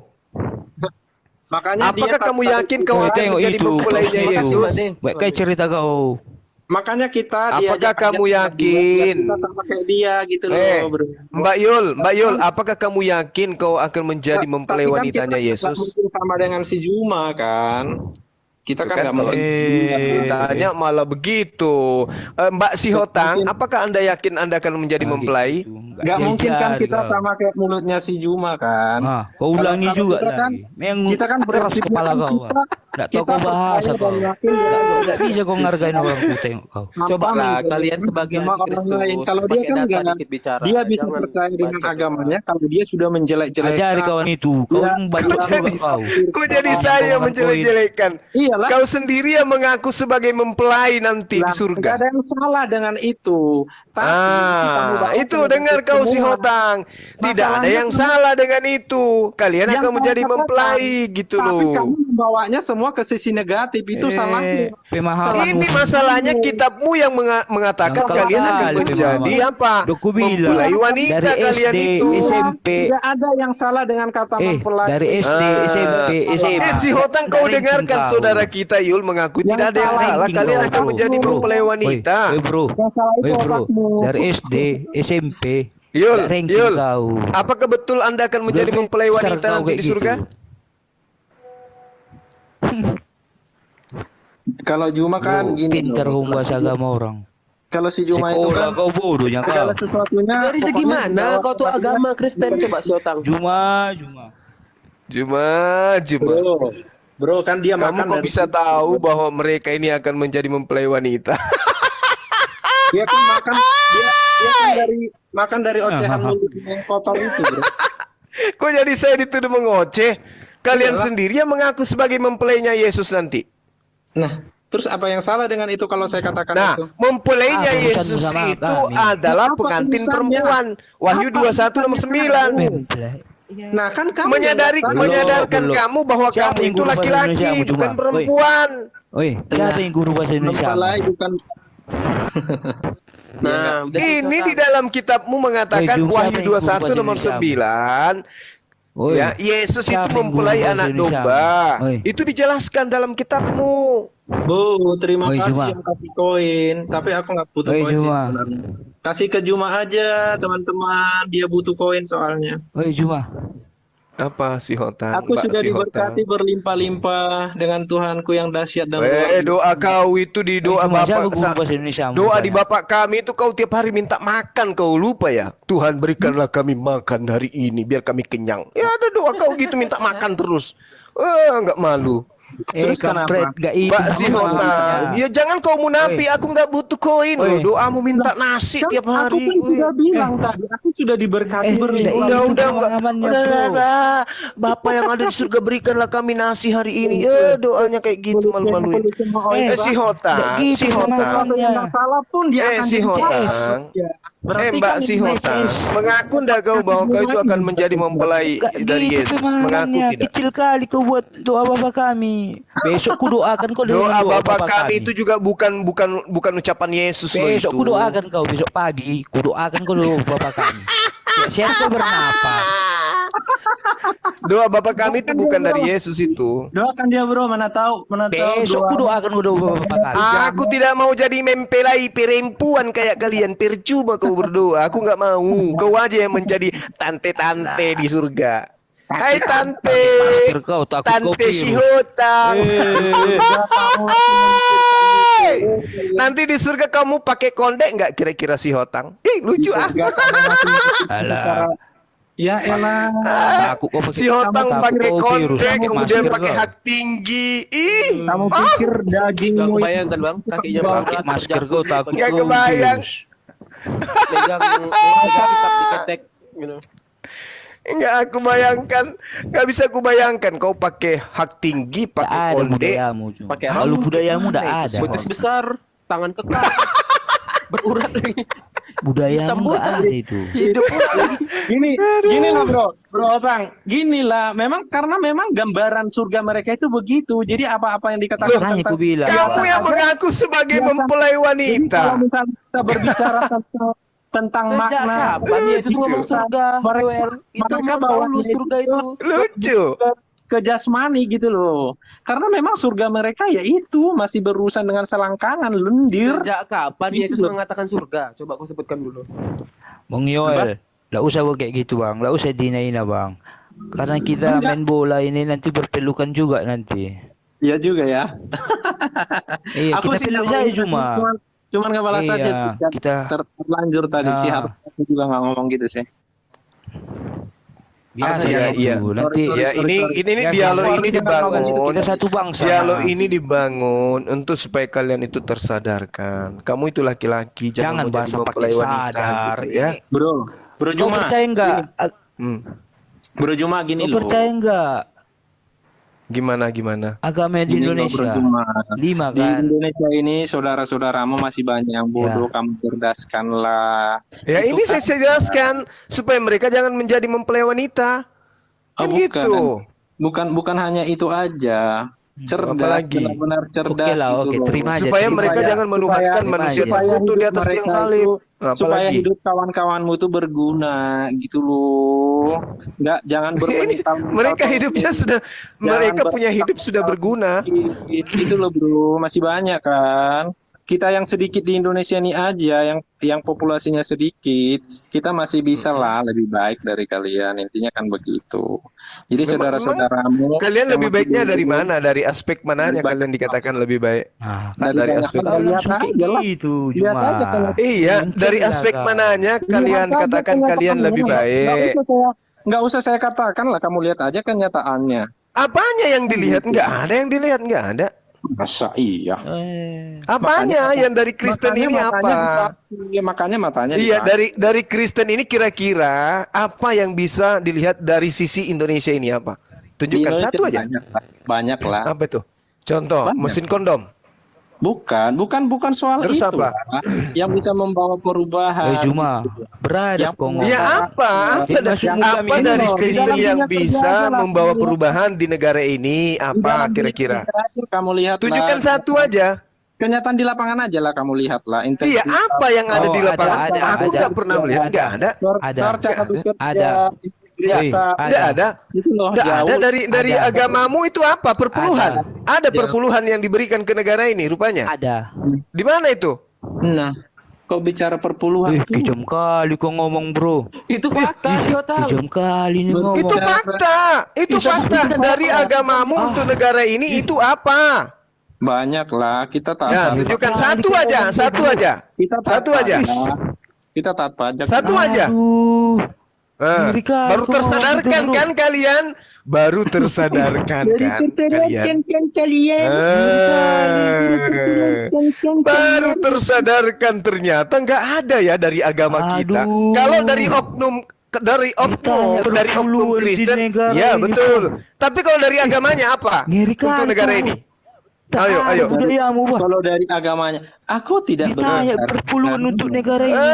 Makanya dia Apakah kamu yakin kau Kau akan tengok menjadi itu, mempelainya kau Yesus? Baik kayak cerita kau. makanya kita Apakah kamu yakin? kita sama kayak dia gitu loh, bro. Mbak Yul, apakah kamu yakin kau akan menjadi mempelai Tapi kan wanitanya kita nggak Yesus? mungkin sama dengan si Juma kan. Kita Itu kan kan nggak kalau mungkin. ditanya malah begitu. Mbak Sihotang, apakah Anda yakin Anda akan menjadi mempelai? Nggak mungkin kan jadi kita kau. sama kayak mulutnya si Juma kan. Ah, kau ulangi Kalau juga kita kan- lagi. Memang kita kan keras prinsipnya kepala kan kau. Enggak tahu kau bahasa kau. Enggak bisa kau ngargain orang ku tengok kau. Coba lah kalian sebagai sama orang lain. antikristus Kalau dia pakai kan data enggak, dikit bicara. dia bisa Jangan percaya dengan baca agamanya kalau dia sudah menjelek-jelekkan. Ajari kawan itu. Kau baca juga kau. Kok jadi saya Kau menjelek-jelekan? Iyalah. Kau sendiri yang mengaku sebagai mempelai nanti di Nggak surga. ada yang salah dengan itu. Tapi kamu bawa Itu ke dengar kau si semua. Hotang. Tidak ada Masalahnya yang kamu- salah dengan itu. Kalian Yang akan menjadi salah mempelai gitu Tapi loh. kamu membawanya semua ke sisi negatif, itu salahnya. Pemahaman. Ini masalahnya kitabmu yang mengatakan Yang kalian akan kali menjadi pemahaman. apa? Doku bilang Mempelai wanita dari kalian SD, itu. SMP, Tidak ada yang salah dengan kata mempelai. dari SD, Ah. SMP, SMA. Si Hotang kau Ranking dengarkan kau. saudara kita Yul mengaku Yang tidak ada yang salah salah. ranking Kalian kau, akan bro. menjadi Bro. mempelai wanita. Bro. Yang salah itu Bro. otakmu. Dari SD, SMP. Yul, ranking Yul. kau. Apakah betul Anda akan menjadi Berarti mempelai besar wanita kau nanti kayak di surga? gitu. Kalau Juma kan Bro, gini. pintar loh. kau bahasa agama orang. Kalau si Juma itu Sekolah kan kau bodohnya kau. segala sesuatunya. Dari segi pokoknya mana dijawab kau tuh sama dia. agama Kristen coba Syotang. Juma. Cuma. Bro, kan dia Kamu makan kok dari bisa tahu bahwa mereka ini akan menjadi mempelai wanita? dia kan makan dia kan dari ocehan mulutnya yang kotor itu, bro. Kok jadi saya dituduh mengoceh? Kalian Iyalah. sendiri yang mengaku sebagai mempelainya Yesus nanti. Nah, terus apa yang salah dengan itu kalau saya katakan Nah, itu? mempelainya Apa urusan Yesus sama itu kami? adalah Apa pengantin urusannya? perempuan. Wahyu Apa 21 nomor 9. Mempelai. Nah, kan kamu Menyadarkan Belum. kamu bahwa Siapa kamu yang itu guru bahasa laki-laki, Indonesiamu, Juma? bukan perempuan. Oi, siapa yang guru bahasa Indonesia? mempelai bukan Nah, udah Ini Syotang. di dalam kitabmu mengatakan Jum, Wahyu siapa yang guru 21 bahasa nomor Indonesia? 9. Oi, Ya, Yesus siapa itu yang guru mempelai bahasa anak Indonesia? domba. Oi. Itu dijelaskan dalam kitabmu. Bu, terima Oi, kasih Juma. yang kasih koin, tapi aku nggak butuh Oi, koin sih Juma. sebenarnya. Kasih ke Juma aja, teman-teman. Dia butuh koin soalnya. oi Juma. Apa si Hotan? Aku Mbak sudah si diberkati Hotan? berlimpah-limpah dengan Tuhanku yang dahsyat dan luar Doa kau itu di doa Juma, siapa Bapak. guru bahasa Indonesia? Doa di Bapak kami itu kau tiap hari minta makan, kau lupa ya? Tuhan berikanlah kami makan hari ini biar kami kenyang. Ya ada doa kau gitu minta makan terus. Enggak malu. Eh, Terus kenapa? kampret, gak itu. Mbak si Hotan. Ya jangan kau munafik, aku nggak butuh koin loh. Oi. Doamu minta nasi Kan tiap aku hari. kan sudah bilang tadi, aku sudah diberkati berlimpah. Udah, itu enggak. pemahamannya, Udah, bro. udah. Bapak yang ada di surga berikanlah kami nasi hari ini. Doanya kayak gitu malu-maluin. Si Hotan, Gitu si Hotan. pemahamannya. Kalau yang salah pun dia akan Si Hotan. Ya, berarti Mbak kan si ini Hotan, mengaku ndak kau bahwa kau itu akan menjadi mempelai Gak dari gitu Yesus? Mengaku pemahamannya. tidak? Kecil kali kau buat doa Bapak kami. Besok ku doakan kau dengan Doa Bapak kami itu juga bukan ucapan Yesus loh itu. Besok ku doakan kau besok pagi. Ku doakan kau doa Bapak kami. Siap kau bernapas. Doa Bapak kami itu bukan dari Yesus itu. doakan dia, bro, mana tahu Besok ku doakan kau doa Bapak kami. Aku tidak mau jadi mempelai perempuan kayak kalian. Percuma kau berdoa. Aku nggak mau. Kau aja yang menjadi tante-tante di surga. Hai tante, Masker kau takut kau tante si virus. Hotang. Eh, Hey! Nanti di surga kamu pakai kondek nggak kira-kira si Hotang? Lucu ah. Alah, Ya elah. takut kau pakai Si Hotang takut pakai kau virus. kondek, kemudian Masker pakai kau. hak tinggi. Ih, Kamu pikir Gak dagingmu kebayangkan bang, kakinya Pakai berat, masker kau takut Nggak kau kebayang. virus. pegang kitab diketek gitu. Enggak aku bayangkan, nggak bisa aku bayangkan kau pakai hak tinggi, Tak pakai ada kondek. budayamu cuma. Pakai Kalau rambut budayamu gimana tidak itu ada. semua? Betis besar, tangan kekar, berurat lagi. Budaya enggak ada itu. Hidup Gini lah bro Bang, gini lah. Karena memang gambaran surga mereka itu begitu. Jadi apa-apa yang dikatakan Makanya aku bilang. Kamu yang mengaku sebagai mempelai Jadi wanita. kalau misalnya kita berbicara tentang sejak makna, kapan Yesus ngomong surga? Mereka- Joel? Itu mereka mau bawa lu ini surga itu. Lucu. ke jasmani gitu loh. Karena memang surga mereka ya itu masih berurusan dengan selangkangan, lendir. Sejak kapan Itu Yesus loh. mengatakan surga? Coba kau sebutkan dulu. Bang Yoel, nggak usah kayak gitu bang, nggak usah dinaina bang. Karena kita main bola ini nanti berpelukan juga nanti. Iya juga ya. Iya, Aku kita sih peluk nggak saja mau- cuman ngebalas Iya, saja kita- terlanjur tadi sih. Ah. Aku juga nggak ngomong gitu sih. biasa Iya, itu. iya. Nanti Ya ini biasa, dialog ini kita ngomong gitu, dibangun. kita satu bangsa. Dialog ini dibangun untuk supaya kalian itu tersadarkan. Kamu itu laki-laki, Jangan jangan mau jadi bahasa mempelai pakai wanita, sadar. gitu ya. Bro Kau Juma. percaya enggak? Hmm. Bro Juma gini Kau loh. percaya enggak? Gimana? Agama di Gini loh, Bro Indonesia Juma. 5 Di kan? Indonesia ini saudara-saudaramu masih banyak yang bodoh, kamu cerdaskanlah. Ya Itu ini kan- saya jelaskan supaya mereka jangan menjadi mempelai wanita. Kan bukan. gitu. Bukan hanya itu aja. Cerdas, Apalagi? benar-benar cerdas Oke lah, gitu oke, loh. terima aja. Supaya terima mereka aja. jangan menuhankan supaya- manusia supaya terkutuk di hidup atas tiang mereka salib. itu- Nah, supaya apalagi? hidup kawan-kawanmu itu berguna gitu loh. Jangan berwanita. Mereka hidupnya sudah, mereka punya hidup sudah berguna. Itu loh bro, masih banyak kan. Kita yang sedikit di Indonesia ini aja, yang populasinya sedikit, kita masih bisa lah lebih baik dari kalian. Intinya kan begitu. Jadi saudara-saudaramu, Kalian yang lebih masih baiknya dari hidup, mana? Dari aspek mananya Dari kalian dikatakan lebih baik? Nah, Dari Dari banyak aspek hal, kau lihat langsung kayak aja lah. gitu, Lihat cuma. aja kalau- Iya, Muncul dari lah aspek kau. mananya kalian Lihat aja katakan kalian lebih kenyataannya. baik? Nggak usah saya katakan lah, kamu lihat aja kenyataannya. Apanya yang dilihat? Nggak ada yang dilihat, nggak ada. Masa iya? Apanya yang dari Kristen ini apa? Makanya matanya. Iya, dipakai. dari Kristen ini kira-kira apa yang bisa dilihat dari sisi Indonesia ini apa? Di Tunjukkan Indonesia satu aja. Banyak lah. Apa itu? Contoh, Banyak. mesin kondom. Bukan soal Terus itu. apa? Pak. Yang bisa membawa perubahan. Cuma beradab Yang- kau ngomong. Ya apa? Dia masuk muka Apa minum. dari Di Kristen dalam yang dunia bisa kerja aja lah, membawa kamu perubahan di negara ini? Di Apa dalam kira-kira? dunia kamu lihat Tunjukkan satu aja. Kenyataan di lapangan aja lah kamu lihat lah. Iya, apa yang ada Oh, di lapangan? ada, Aku ada. nggak pernah melihat, nggak ada. Ada. Ada. Nggak ada. Itu loh, Nggak ada jauh. dari Ada. agamamu itu apa? Perpuluhan. Ada perpuluhan yang diberikan ke negara ini rupanya. Ada. Di mana itu? Nah, kok bicara perpuluhan tuh? Kejam kali kau ngomong bro. Itu fakta, kau tahu. Kejam kali ini ngomong. Itu fakta. Itu fakta. Dari agamamu untuk negara ini itu apa? Banyak lah, kita taat. Ya, pajak. tunjukkan satu aja, satu aja. Kita taat Satu aja. pajak. Kita taat pajak. Satu aja. Aduh. Nah, Ngeri kali baru kau tersadarkan ngomong gitu, kan kalian? Baru tersadarkan kan kalian? Baru tersadarkan ternyata nggak ada ya dari agama kita. Aduh. Kalau dari oknum Ditanya dari oknum perpuluhan di Kristen, negara ya ini. betul. Tapi kalau dari agamanya apa Ngeri untuk kali negara kau. ini? Tak Ayo, ada ayo. budayamu, Bang. Kalau dari agamanya, aku tidak Ditanya berdasar. perpuluhan untuk negara ini.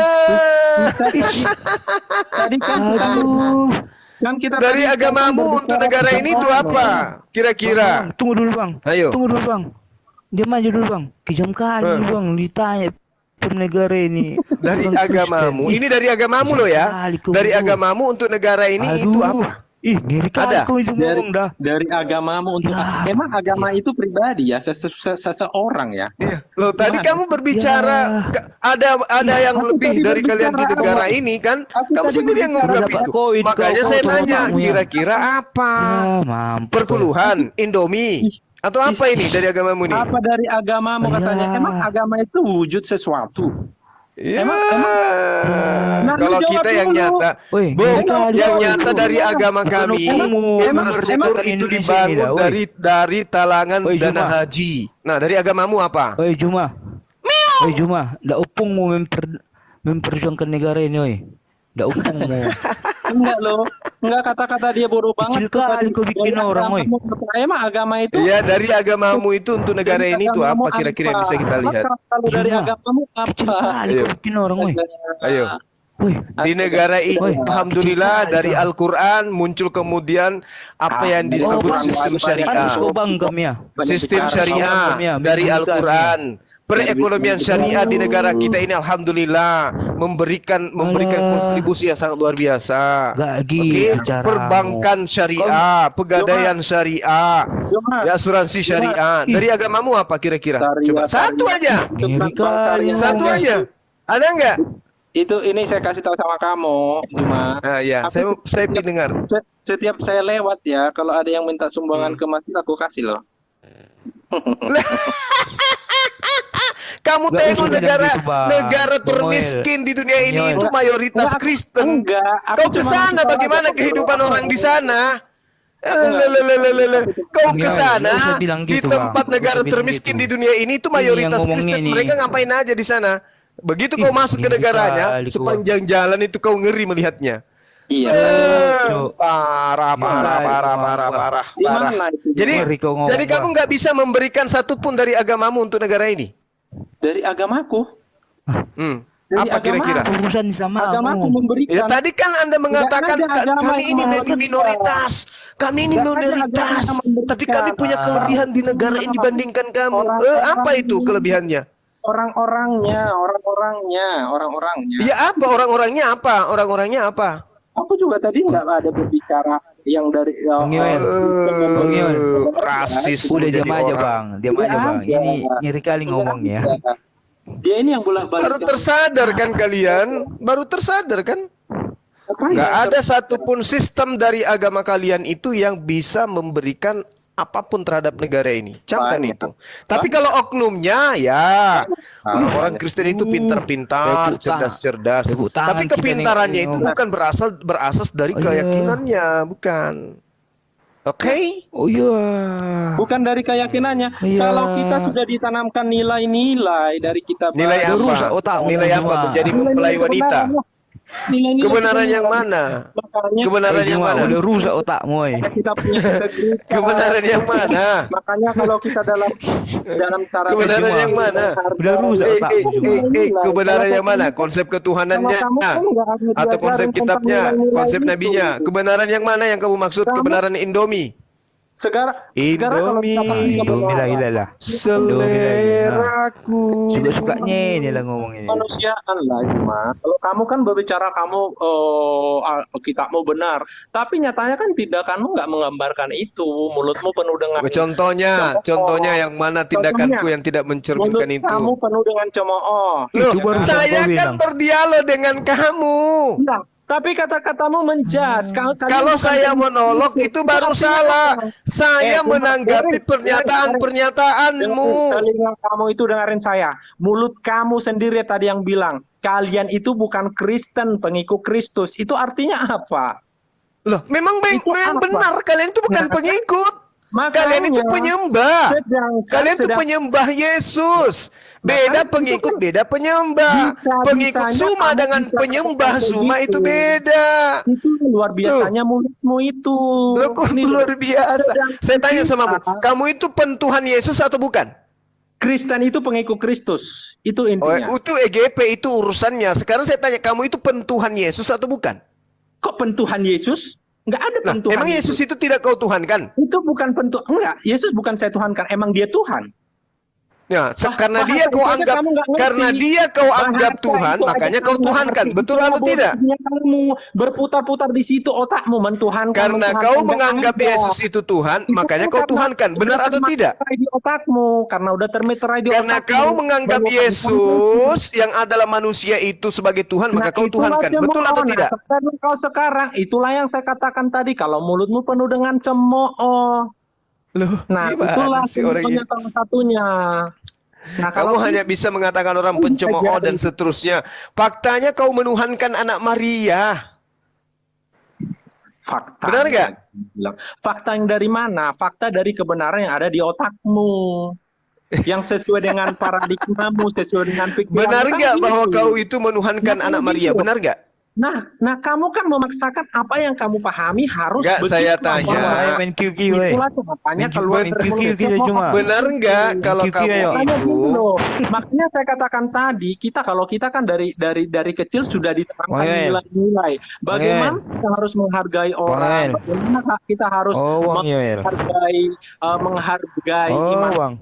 Tadi kan kita, Aduh. kan kita Dari tadi agamamu berbicara untuk negara ini itu tentang apa? Kira-kira? Bang, tunggu dulu bang. Ayo. Tunggu dulu bang. Diam aja dulu bang. Kejam kali bang ditanya negara ini. Dari Orang agamamu. Kristen. Ini dari agamamu loh ya. Kali kau Dari berdua. agamamu untuk negara ini itu Aduh. apa? Ih, ngeri kali Ada. kau itu ngomong dah. dari agamamu untuk Ya. emang agama itu pribadi ya seseorang ya. Iya. Loh tadi Gimana? kamu berbicara ada yang Aku lebih tadi dari kalian di berbicara negara apa? ini kan? Aku Kamu tadi sendiri yang berbicara ngungkap apa? itu. Kau- Makanya kau- saya kau- nanya kamu ya. kira-kira apa? Ya, mampus. Perpuluhan Indomie atau apa ini dari agamamu ini? Apa dari agamamu Ya. katanya? Emang agama itu wujud sesuatu? Ya. Nah, Kalau lu jawab kita yang dulu. nyata, Woi, Bung, ngeri kali yang kau nyata itu. dari agama kami, infrastruktur itu Indonesia ini dah, dibangun woi. dari talangan Woi, dana Juma. haji. Nah, dari agamamu apa? Oi Juma. Oi Juma, ndak upungmu memperjuangkan negara ini oi. Ndak upungmu. Enggak loh. Enggak, kata-kata dia bodoh banget. Kecil kali kau bikin orang, woi. Emang agama itu? Iya, dari agamamu itu untuk negara ini itu apa kira-kira yang bisa kita lihat? Kalau dari agamamu Kecil apa? kali kau bikin orang, woi. Ayo. Woi, Di negara ini, Woi, alhamdulillah kecil dari kali. Al-Quran muncul kemudian apa yang disebut sistem syariah. Harus kau banggam ya. Sistem syariah dari Al-Quran. Perekonomian syariah di negara kita ini alhamdulillah memberikan kontribusi yang sangat luar biasa. Gak Oke, gitu caramu. perbankan syariah, pegadaian syariah, ya, asuransi syariah. Dari agamamu apa kira-kira? Coba satu aja. Ngeri kali. Satu aja. Ada nggak? Itu ini saya kasih tahu sama kamu, cuma Nah, ya, saya ingin dengar. setiap saya lewat ya, kalau ada yang minta sumbangan ke masjid aku kasih loh. Kamu Nggak tengok usah negara gitu, Bang. negara Bang termiskin di dunia ini Noel. itu mayoritas Kristen. Enggak, aku Kau ke cuma sana ngasih tahu bagaimana aja. kehidupan orang di sana? Kau ke Nggak sana usah bilang di gitu, tempat Bang. negara Nggak usah bilang termiskin gitu. di dunia ini itu mayoritas yang ngomongnya Kristen. nih. Mereka ngapain aja di sana? Begitu Ih, kau masuk ke ngeri negaranya, kali gua. sepanjang jalan itu kau ngeri melihatnya. Iya. Cuk. Parah. Di mana itu? Jadi, Ngeri kau ngomong, jadi kamu Bang. nggak bisa memberikan satupun dari agamamu untuk negara ini. Dari agamaku. Dari Apa kira-kira? Urusan sama Agamaku kamu. memberikan. Ya tadi kan Anda mengatakan ada agama kami ini yang melarang minoritas, kami ini Nggak ada minoritas, agama yang memberikan. tapi kami punya kelebihan di negara ini dibandingkan kamu. Apa itu kelebihannya? Orang-orangnya. Ya apa orang-orangnya apa? Orang-orangnya apa? Aku juga tadi nggak ada berbicara yang dari Bang Yoel. Bang Yoel. Rasis. Udah jadi diam aja orang. bang, diam aja bang. Ini ngeri kali ngomongnya. Dia ini yang bolak-balik. Baru tersadar kan kalian? Baru tersadar kan? Nggak ada satupun sistem dari agama kalian itu yang bisa memberikan apapun terhadap negara ini. Camkan itu. Tapi kalau oknumnya ya orang Kristen itu pintar-pintar, cerdas-cerdas. Tepuk tangan Tapi kita kepintarannya nih, itu ngomong. bukan berasas dari Oh, iya. keyakinannya, bukan. Oke? Oh iya. Bukan dari keyakinannya. Iya. Kalau kita sudah ditanamkan nilai-nilai dari kita Nilai Baru apa? rusak otakmu Nilai apa? semua. Menjadi mempelai wanita. Nilai-nilai Kebenaran yang mana? Makanya Kebenaran yang mana? Udah rusak otakmu, woy. kita punya integritas. Kebenaran yang mana? Makanya kalau kita dalam cara Kebenaran berjuang, yang mana? Udah rusak otakmu semua. Kebenaran yang mana? Konsep ketuhanannya Kalau kamu kan nggak ada atau konsep diajarin kitabnya, tentang nilai-nilai konsep itu. nabinya? Kebenaran yang mana yang kamu maksud? Kebenaran Indomie. Sekarang kalau kita Indomie. Gila lah. Seleraku. Suka-sukanya ini lah ngomong ini. kemanusiaan lah cuma. Kalau kamu kan berbicara kamu kitabmu benar, tapi nyatanya kan tindakanmu nggak menggambarkan itu. Mulutmu penuh dengan Contohnya yang mana tindakanku yang tidak mencerminkan mulut itu? kamu penuh dengan cemooh. Loh, Itu baru saya contoh kan bilang. berdialog dengan kamu. Nah, tapi kata-katamu menjudge. Kalau saya monolog itu baru salah. Saya menanggapi pernyataan-pernyataanmu. Telinga kamu itu dengerin saya. Mulut kamu sendiri tadi yang bilang, kalian itu bukan Kristen, pengikut Kristus. Itu artinya apa? Loh, memang Itu apa? benar. Kalian itu bukan pengikut. Kalian itu penyembah. Kalian itu penyembah Yesus. Beda pengikut, beda penyembah. Pengikut Zuma dengan penyembah Zuma itu beda. Itu luar biasanya mulutmu itu. Loh, kok Ini luar biasa. Saya tanya sama kamu itu pentuhan Yesus atau bukan? Kristen itu pengikut Kristus. Itu Oh, intinya. itu EGP itu urusannya. Sekarang saya tanya, kamu itu pentuhan Yesus atau bukan? Kok pentuhan Yesus? Enggak ada Nah, pentuhan. emang Yesus itu tidak kau tuhankan? Itu bukan pentuhan. Enggak, Yesus bukan saya tuhankan. Emang dia Tuhan. Ya, Bah- karena bahasa dia kau itu aja anggap kamu nggak ngerti. karena dia kau anggap Bahasa Tuhan, itu aja makanya kamu kau nggak tuhankan. ngerti. Betul Itu atau tidak? bodohnya kamu berputar-putar di situ otakmu mentuhankan. Karena mentuhankan. kau Nggak menganggap ada. Yesus itu Tuhan, Itu makanya kan kau karena tuhankan. Benar udah atau tidak? termeterai di otakmu, karena udah termeterai di Karena otakmu. kau menganggap Bahwa Yesus yang adalah manusia itu sebagai Tuhan, maka kau itulah tuhankan. cemooh. Betul atau Nah, tidak? kau sekarang, itulah yang saya katakan tadi. Kalau mulutmu penuh dengan cemooh. Loh, Nah, gimana itulah sih orang ini? contohnya salah satunya. Nah, Kamu hanya bisa mengatakan orang pencemooh dan seterusnya. Faktanya kau menuhankan anak Maria. fakta. Benar nggak? Fakta yang dari mana? Fakta dari kebenaran yang ada di otakmu. Yang sesuai dengan paradigmamu, sesuai dengan pikiran. Benar Kan nggak bahwa gitu. kau itu menuhankan Nah, anak kan Maria? gitu. Benar nggak? Nah, kamu kan memaksakan apa yang kamu pahami harus Enggak, begitu. saya tanya. Ayo main QQ, weh. Itulah makanya keluar main QQ kita cuma. Benar enggak kalau QQ, kamu ayo. Makanya itu gini loh. Makanya saya katakan tadi, kalau kita kan dari kecil sudah ditanamkan Wangel. nilai-nilai. Bagaimana kita harus menghargai orang, Wangel. bagaimana kita harus Wang Yoel. menghargai iman, Bang.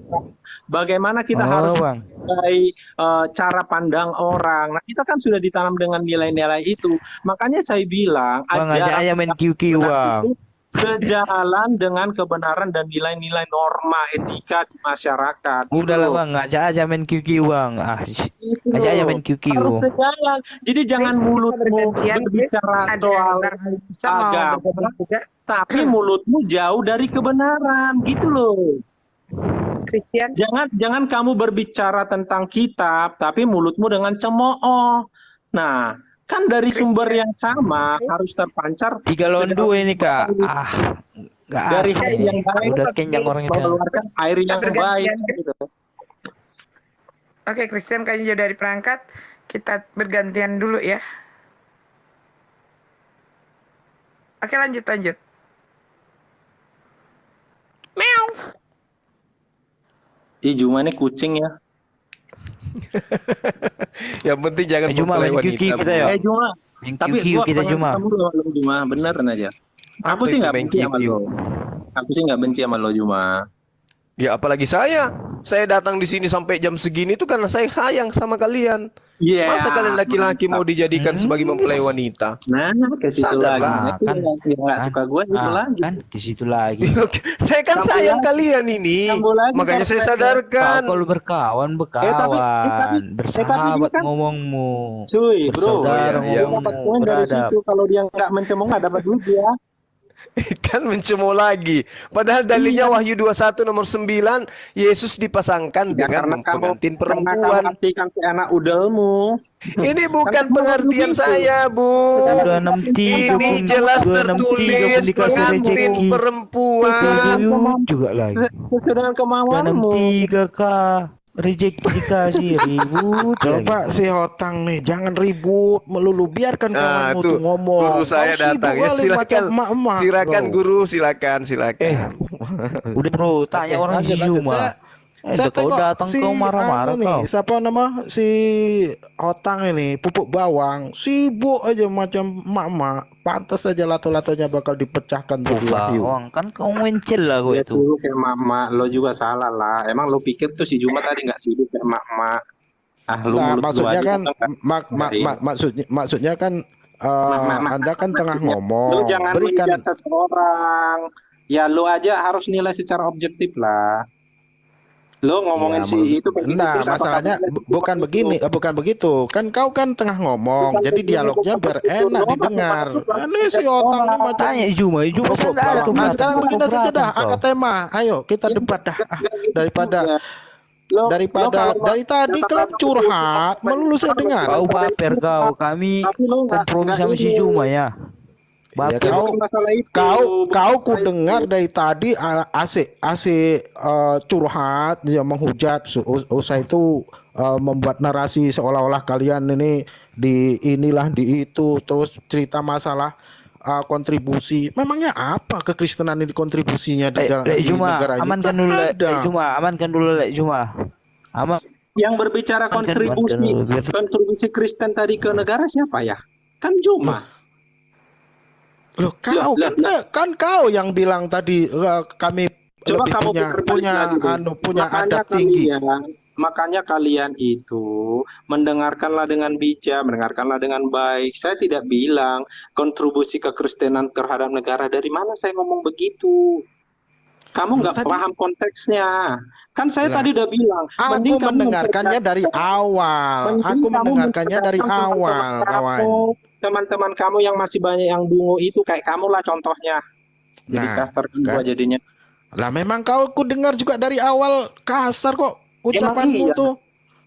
bagaimana kita harus Bang. menghargai cara pandang orang. Nah, kita kan sudah ditanam dengan nilai-nilai itu. Makanya saya bilang Bang aja aja main QQ, Bang. itu sejalan dengan kebenaran dan nilai-nilai norma etika di masyarakat. Udahlah Bang, aja aja main QQ, Bang. Aja aja main QQ. Harus sejalan. Jadi jangan mulutmu berbicara soal agama, tapi mulutmu jauh dari kebenaran, gitu loh. Christian, Jangan kamu berbicara tentang kitab, tapi mulutmu dengan cemooh. Nah, kan dari sumber yang sama harus terpancar 3 lawan 2 ini, Kak. Enggak dari asik. air yang baik, Udah kenyang orang itu. mengeluarkan air yang baik. Gitu. Oke, Christian kayaknya jauh dari perangkat. Kita bergantian dulu ya. Oke, lanjut. Meow. Ih, Juma ini kucing ya. yang penting jangan Juma main mempelai QQ wanita. kita ya. Juma. Main Tapi QQ gua kita pengen Juma. ketemu lo Juma, beneran aja. Aku Apa sih itu nggak main benci sama QQ? lo. Aku sih nggak benci sama lo Juma. Ya apalagi saya datang di sini sampai jam segini itu karena saya sayang sama kalian. Iya. Masa kalian laki-laki mau dijadikan sebagai mempelai wanita? Nah, ke situ Sadar lagi. lah, Nah, itu kan. yang nggak suka gue itu lagi. Kan ke situ lagi. Saya kan sayang kalian ini, Sambung lagi, makanya saya Pak. sadarkan. Kalau berkawan, tapi bersahabat kan- ngomongmu. Cuy, bro. Bersaudara Iya, Dia dapat ngomongmu, poin dari beradab. situ. Kalau dia nggak mencemooh nggak dapat duit ya. Kan mencemooh lagi. Padahal dalilnya Wahyu 21 nomor 9, Yesus dipasangkan Ya, dengan pengantin karena kamu perempuan. artikan si anak udelmu. Ini bukan Kan pengertian begitu. saya, Bu. Udah 63 Ini pun, jelas 263 pun tertulis dikasih pengantin rezeki. perempuan. Juga lagi. Sesuai dengan kemauanmu. 63K rezeki dikasih ribut. Coba si Hotang nih, jangan ribut melulu, biarkan Nah, kawanmu tuh tuh ngomong. guru saya Kau sibuk datang ya. kali Silakan, macam emak-emak silakan kau. guru, silakan. Udah bro, tanya Oke, orang lanjut, di lanjut. rumah. Saya Kau tengok datang kau marah-marah anu nih, kau. siapa nama si Hotang ini, pupuk bawang, sibuk aja macam emak-emak. Pantas saja lato-latonya bakal dipecahkan tuh di Wahyu. Bawang kan kau mencel lah kau Ya itu. dulu kayak mama, lo juga salah lah. Emang lo pikir tuh si Juma tadi nggak sibuk kayak mama. Lu Nah, mulut lu maksudnya aja kan kan. maksudnya kan Anda kan tengah Lu ngomong, jangan berikan. menjudge seseorang. Ya lo aja harus nilai secara objektif lah. Lo ngomongin Ya, si itu begitu, Nah, terus apa masalahnya kamu bukan begitu? begini, bukan begitu. Kan kau kan tengah ngomong, Bukan jadi begini, dialognya bukan biar begitu. enak Lo didengar. maksudnya Ini si Otang nih macam Tanya Juma pupuk saya nggak ada bawang. Nah, keberatan. sekarang Kau begini saja dah, keberatan, kau. angkat tema. Ayo kita debat dah. Daripada Lo daripada kalau dari tadi kata-kata kalian curhat, melulu saya dengar. Kau baper kau, kami Tapi lo nggak kompromi sama si ini. Juma ya. Ya, Baper. kau Bukan masalah itu. kau ku Bukan dengar itu. dari tadi asik curhat, dia menghujat, usai itu membuat narasi seolah-olah kalian ini di inilah di itu, terus cerita masalah kontribusi. Memangnya apa kekristenan ini kontribusinya di, di Juma, negara ini? amankan Tak dulu Lek. ada. Juma, amankan dulu Lek Juma. Aman. Yang berbicara kontribusi Kristen tadi ke negara siapa ya? Kan Juma. Loh, kau kan kau yang bilang tadi kami Coba lebih kamu punya makanya adab tinggi. Makanya kalian itu mendengarkanlah dengan bijak, mendengarkanlah dengan baik. Saya tidak bilang kontribusi kekristenan terhadap negara, dari mana saya ngomong begitu. Kamu nggak paham konteksnya. Kan saya tadi udah bilang. Aku mendengarkannya dari awal. Aku mendengarkannya dari awal, kawan. Teman-teman kamu yang masih banyak yang dungu itu kayak kamu lah contohnya. Jadi Nah, kasar juga kan? jadinya. Lah memang kau ku dengar juga dari awal kasar kok ucapanmu iya. tuh.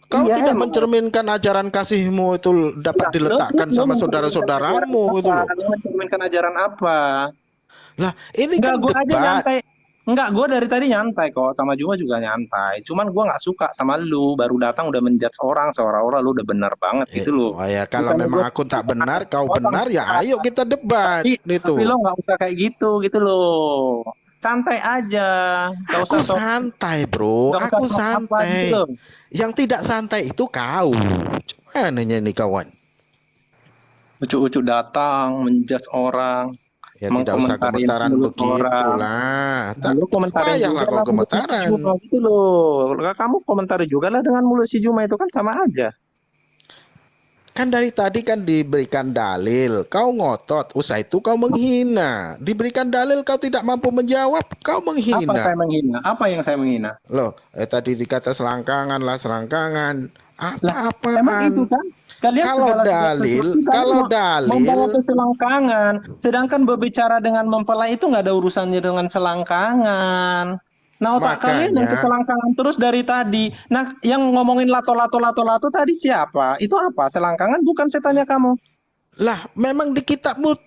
Kau Iya, tidak emang. mencerminkan ajaran kasihmu itu dapat diletakkan sama saudara-saudaramu itu loh. Mencerminkan ajaran apa? Lah ini Enggak, kan gue aja debat. nyantai. Enggak, gue dari tadi nyantai kok, sama Juma juga nyantai. Cuman gue nggak suka sama lu, baru datang udah menjudge orang seolah-olah lu udah benar banget gitu loh. Oh ya, kalau Bukannya memang gua aku tak benar, kau orang. benar ya, ayo kita debat Tapi itu. lo nggak usah kayak gitu loh. Santai aja. Nggak Aku usah santai, bro. nggak usah Aku sok apa santai. gitu loh. Yang tidak santai itu kau. Gimana nih kawan? Ucu-ucu datang menjudge orang, Ya tidak usah mengkomentarin gemetaran mulut orang. begitulah. Tak Lu komentarin payahlah juga kau lah mulut si gemetaran. Juma gitu loh. Kamu komentari juga lah dengan mulut si Juma itu kan sama aja. Kan dari tadi kan diberikan dalil, kau ngotot, usai itu kau menghina. Diberikan dalil kau tidak mampu menjawab, kau Apa menghina. saya menghina? Apa yang saya menghina? Loh, tadi dikata selangkangan lah, selangkangan. Lah, emang itu Apa-apaan? kan? Kalian Kalau segala dalil, sesuatu kalau membawa dalil, ke selangkangan. Sedangkan berbicara dengan mempelai itu nggak ada urusannya dengan selangkangan. Nah, otak kalian yang makanya, keselangkangan terus dari tadi. Nah, yang ngomongin lato tadi siapa? Itu apa? Selangkangan bukan, saya tanya kamu. lah memang di kitabmu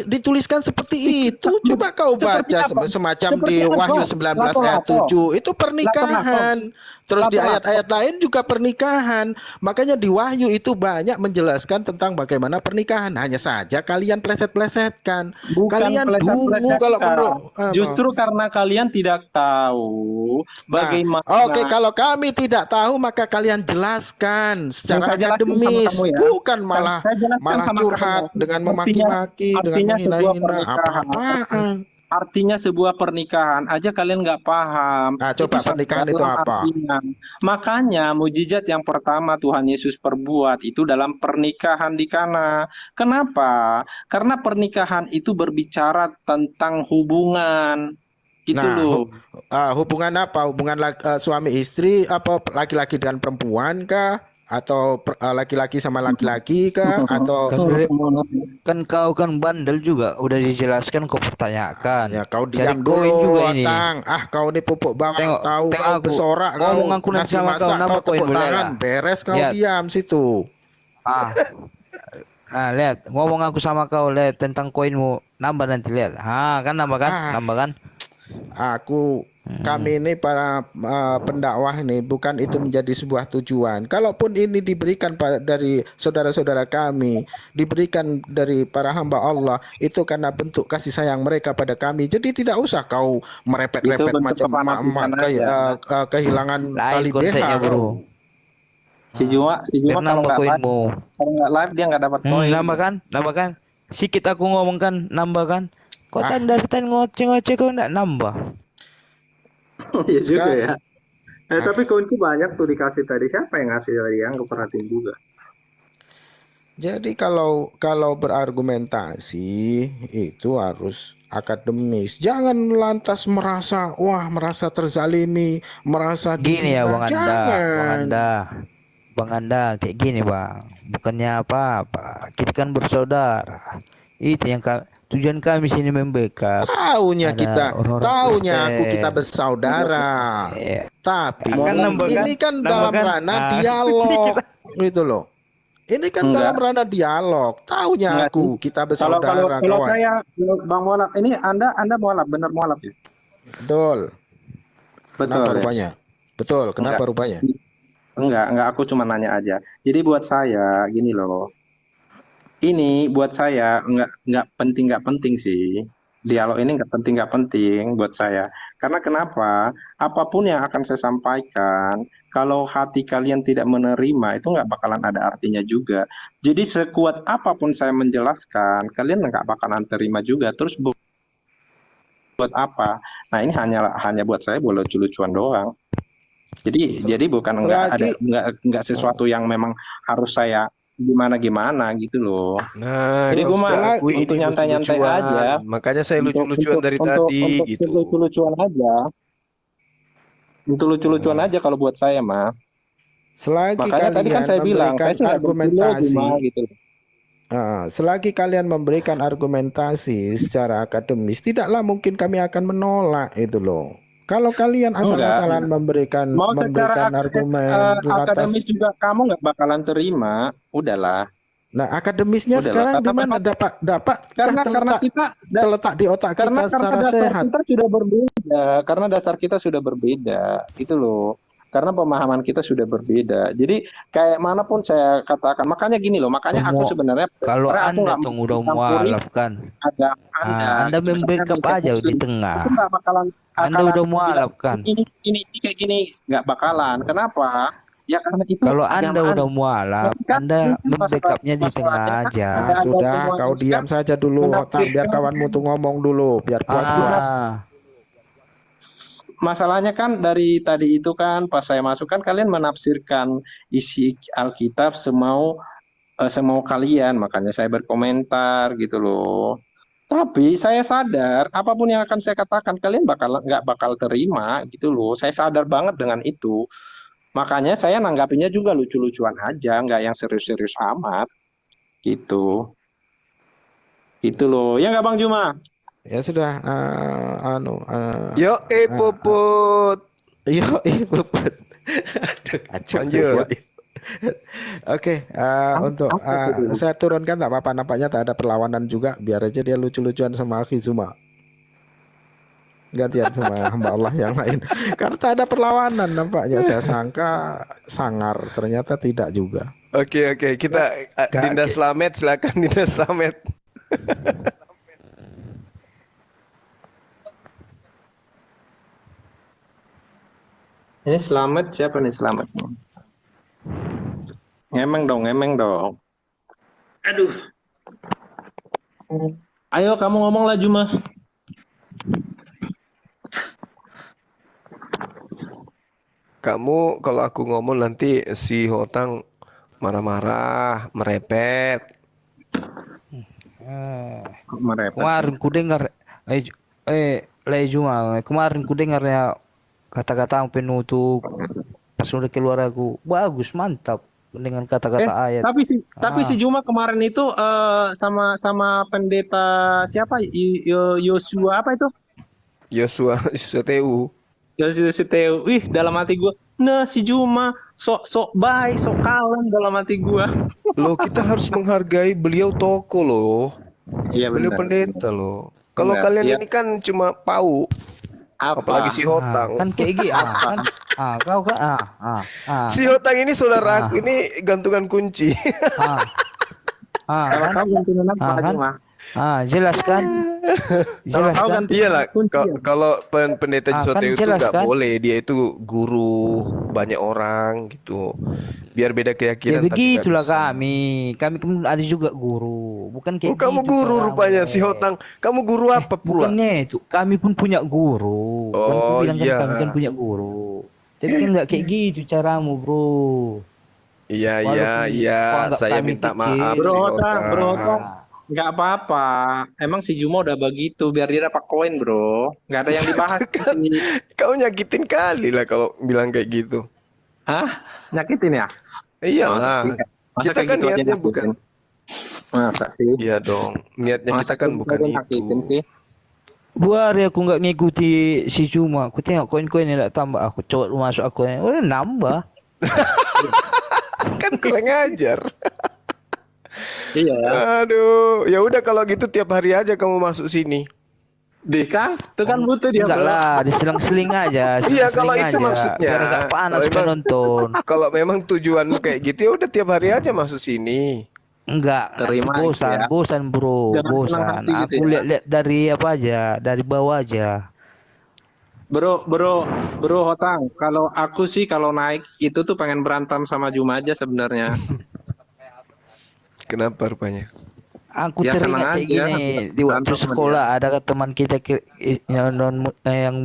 dituliskan seperti itu. Coba kau Seperti baca apa? semacam Seperti di apa? Wahyu 19 ayat Lato-lato. 7. Itu pernikahan. Terus di Lato-lato. ayat-ayat lain juga pernikahan. Makanya di Wahyu itu banyak menjelaskan tentang bagaimana pernikahan. Hanya saja kalian pleset-plesetkan. Bukan Kalian dungu pleset-plesetkan. kalau perlu. Justru karena kalian tidak tahu bagaimana. Oke, kalau kami tidak tahu maka kalian jelaskan secara Saya jelaskan sama akademis, kamu ya. bukan malah Saya jelaskan sama curhat kamu. dengan memaki-maki, dengan Artinya sebuah menghina-hina, pernikahan. apa-apaan. Artinya sebuah pernikahan aja kalian nggak paham. Nah, coba pernikahan itu apa? Artinya. Makanya mujizat yang pertama Tuhan Yesus perbuat itu dalam pernikahan di Kana. Kenapa? Karena pernikahan itu berbicara tentang hubungan. Gitu Nah, loh. hubungan apa? Hubungan suami istri, apa laki-laki dengan perempuan kah? Atau laki-laki sama laki-laki kah? Atau Kan kau kan bandel juga, udah dijelaskan kau pertanyakan. ya kau Cari diam koin dulu, juga ini. Otang. Ah, kau ini pupuk bawang, Tengok, tahu tengok kau aku. kesorak, kau Ngomong aku nanti nasi sama kau, masak, nama kau koin tepuk boleh tangan, lah. beres kau Lihat. diam situ. Ah. Nah, lihat, ngomong aku sama kau, lihat tentang koinmu, nambah nanti lihat. Kan nambah kan? Nambah kan? Kami ini para pendakwah ini bukan itu menjadi sebuah tujuan. Kalaupun ini diberikan dari saudara-saudara kami, diberikan dari para hamba Allah, itu karena bentuk kasih sayang mereka pada kami. Jadi tidak usah kau merepet-repet Itu bentuk macam kefanatikan kehilangan Lain tali konsepnya, BH. bro. Si Juma Biar nambah koinmu. kalau nggak live dia nggak dapat poin. Nambah kan? Nambah kan? Sikit aku ngomong kan, nambah kan? Kau dari tadi ngoceh-ngoceh kau nggak nambah. Iya juga Sekarang- ya. Tapi koinku banyak tuh dikasih tadi. Siapa yang ngasih tadi? Yang aku perhatiin juga. Jadi kalau berargumentasi itu harus akademis. Jangan lantas merasa terzalimi, merasa Gini ya dihina. Jangan. Bang Anda kayak gini bang, bukannya apa-apa, kita kan bersaudara. Itu yang tujuan kami sini membackup. Taunya Ada kita, orang-orang taunya Kristen. aku kita bersaudara. Iya. Tapi Kan nambah kan? ini kan Nambah dalam kan? ranah dialog, gitu loh. Ini kan Enggak. dalam ranah dialog. Taunya Enggak. aku kita Kalau bersaudara, kawan. saya Bang Mualaf, ini Anda mualaf, benar mualaf ya? Betul. Kenapa Betul. Ya? rupanya? Betul. Kenapa Enggak. rupanya? Enggak, aku cuma nanya aja. Jadi buat saya gini loh. Ini buat saya nggak penting sih. Dialog ini nggak penting buat saya. Karena kenapa? Apapun yang akan saya sampaikan, kalau hati kalian tidak menerima, itu nggak bakalan ada artinya juga. Jadi sekuat apapun saya menjelaskan, kalian nggak bakalan terima juga. Terus buat apa? Nah ini hanya buat saya buat lucu-lucuan doang. Jadi bukan nggak sesuatu yang memang harus saya gimana gitu loh. Nah, Jadi gue mah akui untuk ini nyantai-nyantai lucu-lucuan. aja. Makanya saya lucu-lucuan dari tadi untuk gitu. lucu-lucuan aja. Untuk lucu-lucuan aja kalau buat saya mah. Selagi Makanya tadi kan kalian saya bilang, saya memberikan sih nggak berguna argumentasi, cuma gitu. selagi kalian memberikan argumentasi secara akademis, tidaklah mungkin kami akan menolak itu loh. Kalau kalian asal-asalan memberikan Mau secara argumen atas akademis juga kamu nggak bakalan terima, udahlah. Nah, akademisnya sekarang di mana dapat karena kita terletak di otak karena kita secara dasar sehat. kita sudah berbeda, karena dasar kita sudah berbeda, itu loh. Karena pemahaman kita sudah berbeda. Jadi kayak manapun saya katakan, makanya gini loh, makanya aku sebenarnya kalau aku Anda nggak tuh udah mualaf kan, Anda membackup aja di tengah. Itu nggak bakalan. Anda udah mualaf kan. Ini kayak gini nggak bakalan. Kenapa? Ya karena itu kalau Anda udah mualaf, Anda membackupnya di tengah aja. Nah, sudah, kau diam saja dulu, Otang, biar kawanmu tuh ngomong dulu, biar puas. Masalahnya kan dari tadi itu kan pas saya masuk kan kalian menafsirkan isi Alkitab semau kalian, makanya saya berkomentar gitu loh. Tapi saya sadar apapun yang akan saya katakan kalian nggak bakal terima gitu loh. Saya sadar banget dengan itu. Makanya saya nanggapinya juga lucu-lucuan aja, nggak yang serius-serius amat gitu. Itu loh. Ya nggak Bang Juma? Ya sudah, Yo, Puput. Yo, Puput. Aduh, kacau. Lanjut. Oke, untuk saya turunkan tak apa-apa, nampaknya tak ada perlawanan juga, biar aja dia lucu-lucuan sama Akizuma. Gantian sama hamba Allah yang lain. Karena tak ada perlawanan nampaknya, saya sangka sangar, ternyata tidak juga. Oke, kita Dinda Slamet, silakan Dinda Slamet. Ini Selamat siapa nih Selamatnya? Ngemeng dong. Aduh. Ayo kamu ngomong lah Juma. Kamu kalau aku ngomong nanti si Hotang marah-marah, merepet. Kemarin ku dengar Juma, kemarin ku dengarnya kata-kata penutup pas udah keluar aku bagus, mantap dengan kata-kata ayat. Tapi si Juma kemarin itu sama pendeta siapa? Yosua apa itu? Yosua TU. Yosua TU. Wih, dalam hati gue, nah si Juma sok baik, sok kalem dalam hati gue. Loh, kita harus menghargai beliau tokoh loh. Iya, beliau pendeta loh. Kalau kalian ini kan cuma pau. Apalagi si Hotang. Kan kayak gitu kan. Kau kan si Hotang ini saudara aku, ini gantungan kunci. Kalau kau gantungan apa? Jelaskan. Iyalah, kalau pendeta Jisote itu nggak boleh, dia itu guru banyak orang gitu. Biar beda keyakinan. Ya begitulah kami pun ada juga guru, bukan kayak kamu gitu, guru rupanya si Hotang. Kamu guru apa pula? Bukannya itu, kami pun punya guru. Oh iya. Kami kan punya guru. Tapi kan nggak kayak gitu caramu, bro. Iya. Saya minta maaf bro, si Hotang. Nggak apa-apa. Emang si Juma udah begitu, biar dia dapat koin, bro. Nggak ada yang dibahas. Kau nyakitin kali lah kalau bilang kayak gitu. Hah? Nyakitin ya? Iyalah. Kita kan gitu niatnya bukan. Masa sih? Iya dong. Niatnya kita kan bukan itu. Buat aku nggak ngikuti si Juma. Aku tengok koin-koinnya nggak tambah. Aku coba masuk akunnya. Oh nambah. Kan kurang ajar. Iya. Aduh, ya udah kalau gitu tiap hari aja kamu masuk sini. Deh kan, itu kan butuh dia. Enggak lah, diseling-seling aja. Iya kalau itu maksudnya. Biar nggak panas penonton. Kalau memang tujuanmu kayak gitu, ya udah tiap hari aja masuk sini. Enggak, bosan bro, bosan. Aku lihat-lihat dari apa aja, dari bawah aja. Bro Hotang, kalau aku sih kalau naik itu tuh pengen berantem sama Juma aja sebenarnya. Kenapa rupanya? Aku teringat kayak gini di waktu sekolah ada teman kita yang